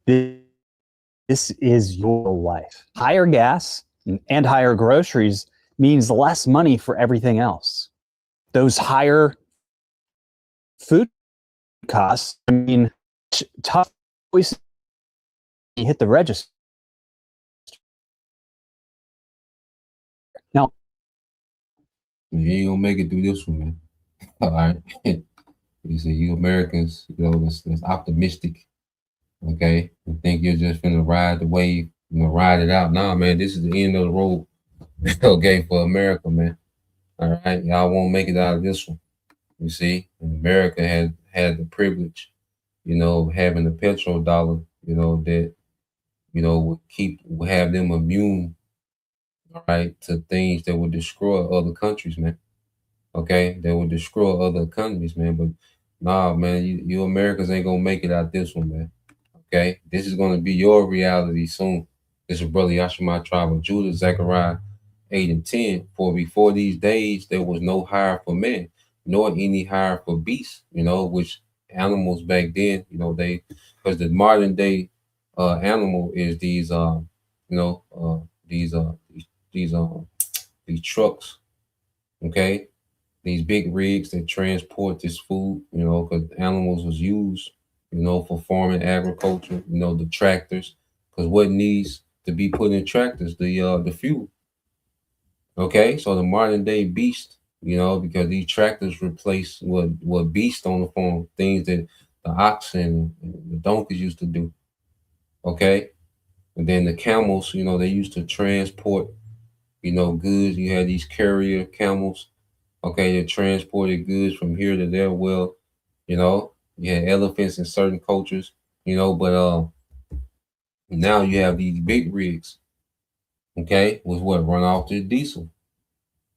This is your life. Higher gas and higher groceries means less money for everything else. Those higher food costs, tough choices. You hit the register. Now, you ain't gonna make it through this one, man. All right. You see, you Americans, that's optimistic. Okay, you think you're just gonna ride the wave, ride it out. Nah, man, this is the end of the road. Okay, for America, man. All right, y'all won't make it out of this one. You see, and America had the privilege, of having a petrodollar, that would have them immune, all right, to things that would destroy other countries, man. Okay, that would destroy other economies, man. But nah, man, you Americans ain't gonna make it out this one, man. Okay, this is gonna be your reality soon. This is Brother Yashima Tribe of Judah, Zechariah 8 and 10. For before these days there was no hire for man, nor any hire for beasts, which animals back then, because the modern day animal is these these these these trucks, okay? These big rigs that transport this food, because animals was used, for farming, agriculture, the tractors, because what needs to be put in tractors, the fuel. Okay, so the modern day beast, because these tractors replace what beast on the farm, things that the oxen and the donkeys used to do. Okay, and then the camels, they used to transport, goods. You had these carrier camels, okay, that transported goods from here to there. Well, you had elephants in certain cultures, but now you have these big rigs, okay, with what run off the diesel.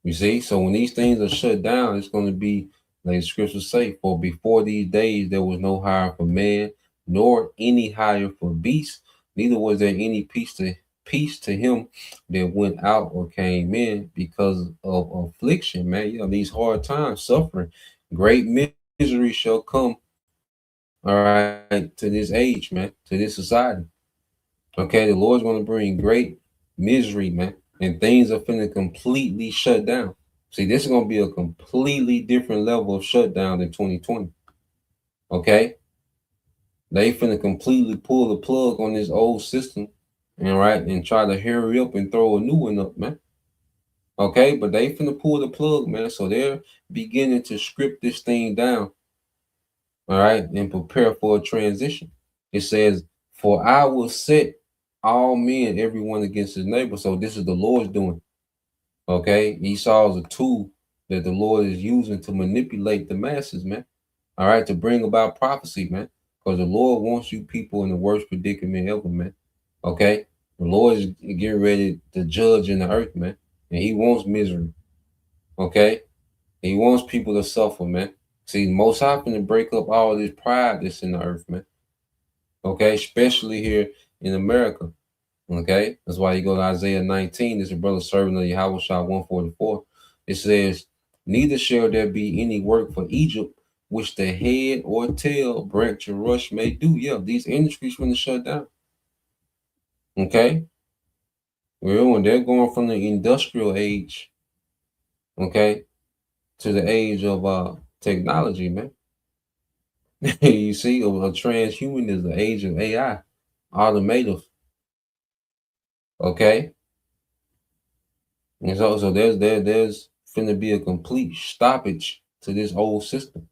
You see, so when these things are shut down, it's going to be like the scriptures say, for before these days there was no hire for man, nor any hire for beast, neither was there any peace to him that went out or came in, because of affliction, man. These hard times, suffering, great misery shall come, all right, to this age, man, to this society. Okay, the Lord's going to bring great misery, man, and things are finna completely shut down. See, this is going to be a completely different level of shutdown than 2020. Okay, they finna completely pull the plug on this old system, and right, and try to hurry up and throw a new one up, man. Okay, but they finna pull the plug, man. So they're beginning to script this thing down, all right, and prepare for a transition. It says, "For I will set all men, everyone against his neighbor." So this is the Lord's doing. Okay, Esau is a tool that the Lord is using to manipulate the masses, man. All right, to bring about prophecy, man. Because the Lord wants you people in the worst predicament ever, man. Okay, the Lord is getting ready to judge in the earth, man, and He wants misery. Okay, He wants people to suffer, man. See, most often to break up all this pride that's in the earth, man. Okay, especially here in America. Okay, that's why you go to Isaiah 19. This is a brother servant of Yahweh Shah 144. It says, "Neither shall there be any work for Egypt, which the head or tail, branch or rush may do." Yeah, these industries going to shut down. Okay, well, they're going from the industrial age, okay, to the age of technology, man. You see, a transhuman is the age of AI, automotive. Okay, and so there's finna be a complete stoppage to this whole system.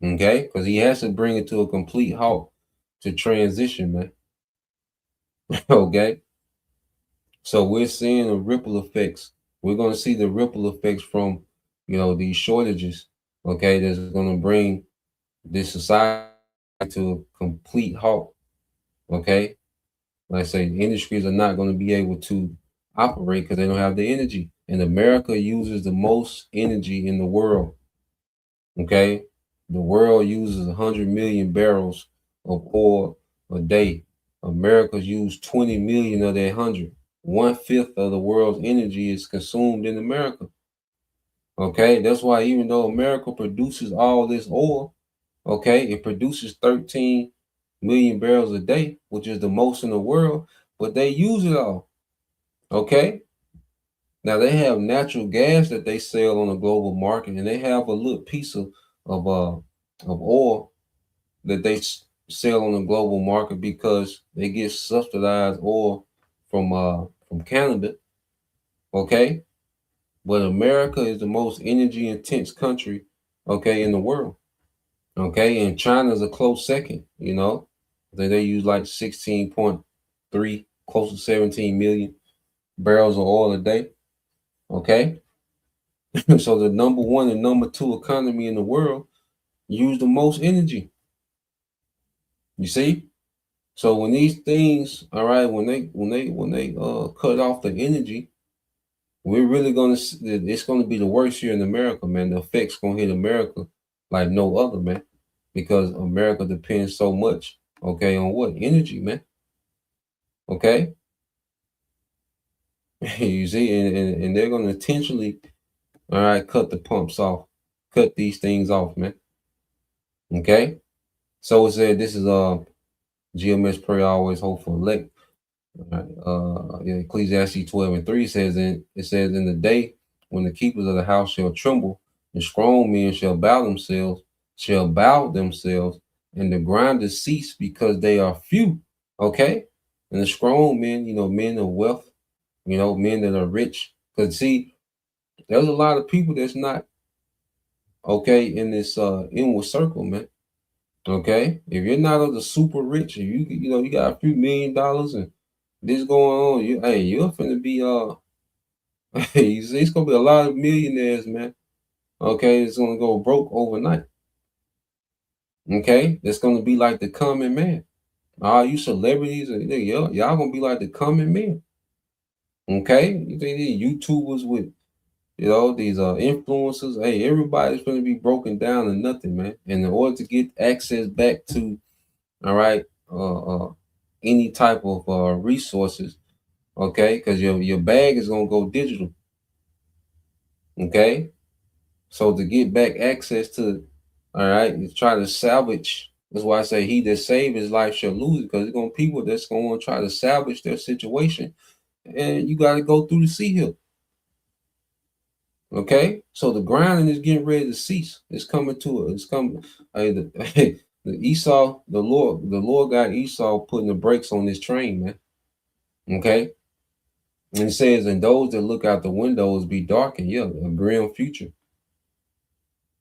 Okay, because he has to bring it to a complete halt to transition, man. Okay, so we're seeing the ripple effects. We're going to see the ripple effects from these shortages. Okay, that's going to bring this society to a complete halt. Okay, like I say, the industries are not going to be able to operate because they don't have the energy. And America uses the most energy in the world. Okay, the world uses 100 million barrels of oil a day. America's used 20 million of that 100. 1/5 of the world's energy is consumed in America. Okay, that's why even though America produces all this oil, okay, it produces 13 million barrels a day, which is the most in the world, but they use it all. Okay, now they have natural gas that they sell on the global market, and they have a little piece of oil that they sell on the global market because they get subsidized oil from Canada. Okay, but America is the most energy intense country, okay, in the world. Okay, and China's a close second. They use like 16.3, close to 17 million barrels of oil a day. Okay, So the number one and number two economy in the world use the most energy. You see? So when these things, all right, when they cut off the energy, we're really gonna it's gonna be the worst here in America, man. The effects gonna hit America like no other, man, because America depends so much, okay, on what? Energy, man. Okay. You see, and they're gonna intentionally, all right, cut the pumps off, cut these things off, man. Okay. So it said this is GMS prayer always hope for elect. Right. Yeah, Ecclesiastes 12:3 says in the day when the keepers of the house shall tremble, and strong men shall bow themselves, and the grinders cease because they are few. Okay. And the strong men, men of wealth, men that are rich. Because see, there's a lot of people that's not okay in this inward circle, man. Okay. If you're not of the super rich, if you got a few $1,000,000 and this going on, you're finna be you see, it's gonna be a lot of millionaires, man. Okay, it's gonna go broke overnight. Okay, it's gonna be like the common man. All you celebrities, y'all gonna be like the common man. Okay, you think these YouTubers with these influencers? Hey, everybody's gonna be broken down to nothing, man. And in order to get access back to, all right, any type of resources, okay, because your bag is gonna go digital. Okay, so to get back access to, all right, you try to salvage. That's why I say he that save his life shall lose it, because there's gonna be people that's gonna try to salvage their situation, and you got to go through the sea hill. Okay, so the grinding is getting ready to cease. It's coming to it. It's coming. The Esau, the Lord got Esau putting the brakes on this train, man. Okay, and it says, and those that look out the windows be darkened. Yeah, a grim future.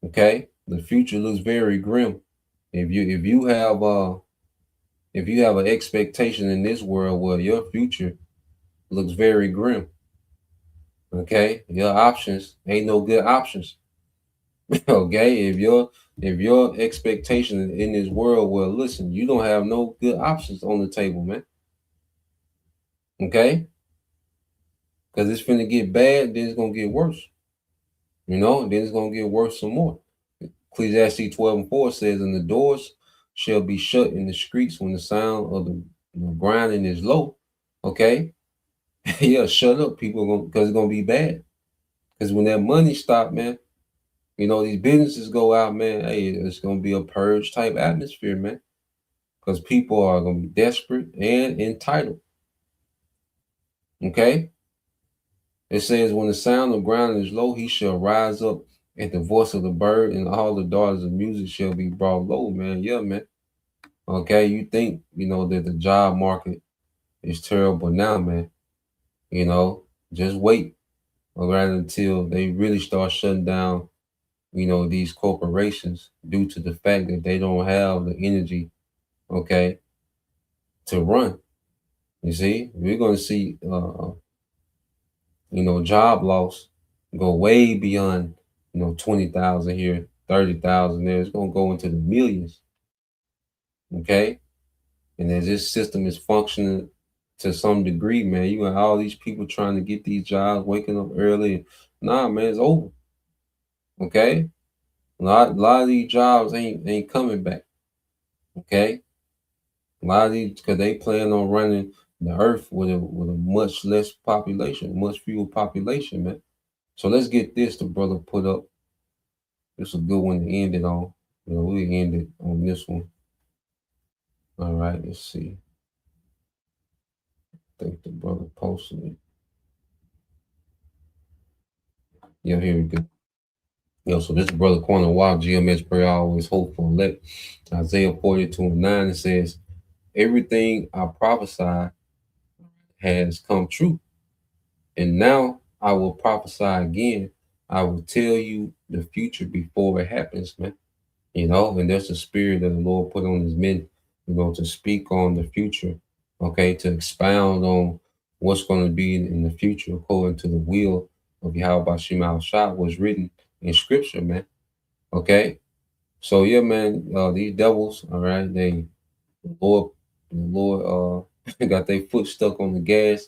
Okay, the future looks very grim. If you have an expectation in this world, well, your future looks very grim. Okay, your options ain't no good options. Okay, if your expectation in this world, well, listen, you don't have no good options on the table, man. Okay, because it's finna get bad, then it's gonna get worse. Then it's gonna get worse some more. Ecclesiastes 12:4 says, and the doors shall be shut in the streets when the sound of the grinding is low. Okay. Yeah, shut up, people, because it's gonna be bad. Because when that money stop, man, these businesses go out, man. Hey, it's gonna be a purge type atmosphere, man. Because people are gonna be desperate and entitled. Okay. It says, when the sound of grinding is low, he shall rise up at the voice of the bird, and all the daughters of music shall be brought low, man. Yeah, man. Okay, you think that the job market is terrible now, man. Just wait, or rather until they really start shutting down, these corporations due to the fact that they don't have the energy, okay, to run. You see, we're gonna see job loss go way beyond, 20,000 here, 30,000 there. It's gonna go into the millions. Okay. And as this system is functioning to some degree, man, you got all these people trying to get these jobs, waking up early. Nah, man, it's over. Okay, a lot of these jobs ain't coming back. Okay, a lot of these, because they plan on running the earth with a much less population, much fewer population, man. So let's get this. The brother put up. This is a good one to end it on. We ended on this one. All right, let's see. I think the brother posted it. Yeah, here we go. So this is Brother Corner Wild, GMS prayer always hope for elect. Isaiah 42:9, it says, everything I prophesied has come true. And now I will prophesy again. I will tell you the future before it happens, man. And there's the spirit that the Lord put on his men, to speak on the future, okay, to expound on what's going to be in the future according to the will of Yahweh Bashim Al Shah was written in scripture, man. Okay. So yeah, man, these devils, all right, the Lord got their foot stuck on the gas,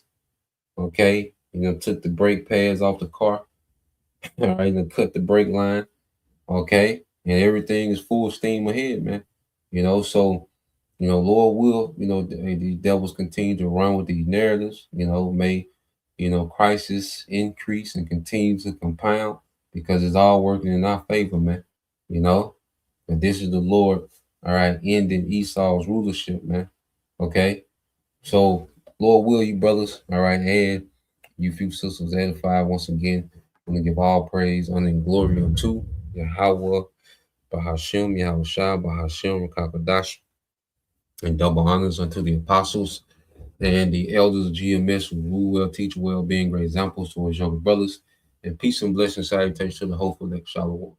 okay, took the brake pads off the car, all right, and cut the brake line, okay, and everything is full steam ahead, man. So Lord will, these devils continue to run with these narratives, may, crisis increase and continue to compound because it's all working in our favor, man. And this is the Lord, all right, ending Esau's rulership, man. Okay. So, Lord will, you brothers, all right, and you few sisters edified once again. I'm going to give all praise, honor, and glory unto Yahweh, Bahashem, Yahweh Shah, Bahashem, Rakakadash, and double honors unto the apostles and the elders of GMS who rule well, teach well, being great examples to his younger brothers. And peace and blessing salutations to the hopeful elect. Shalom.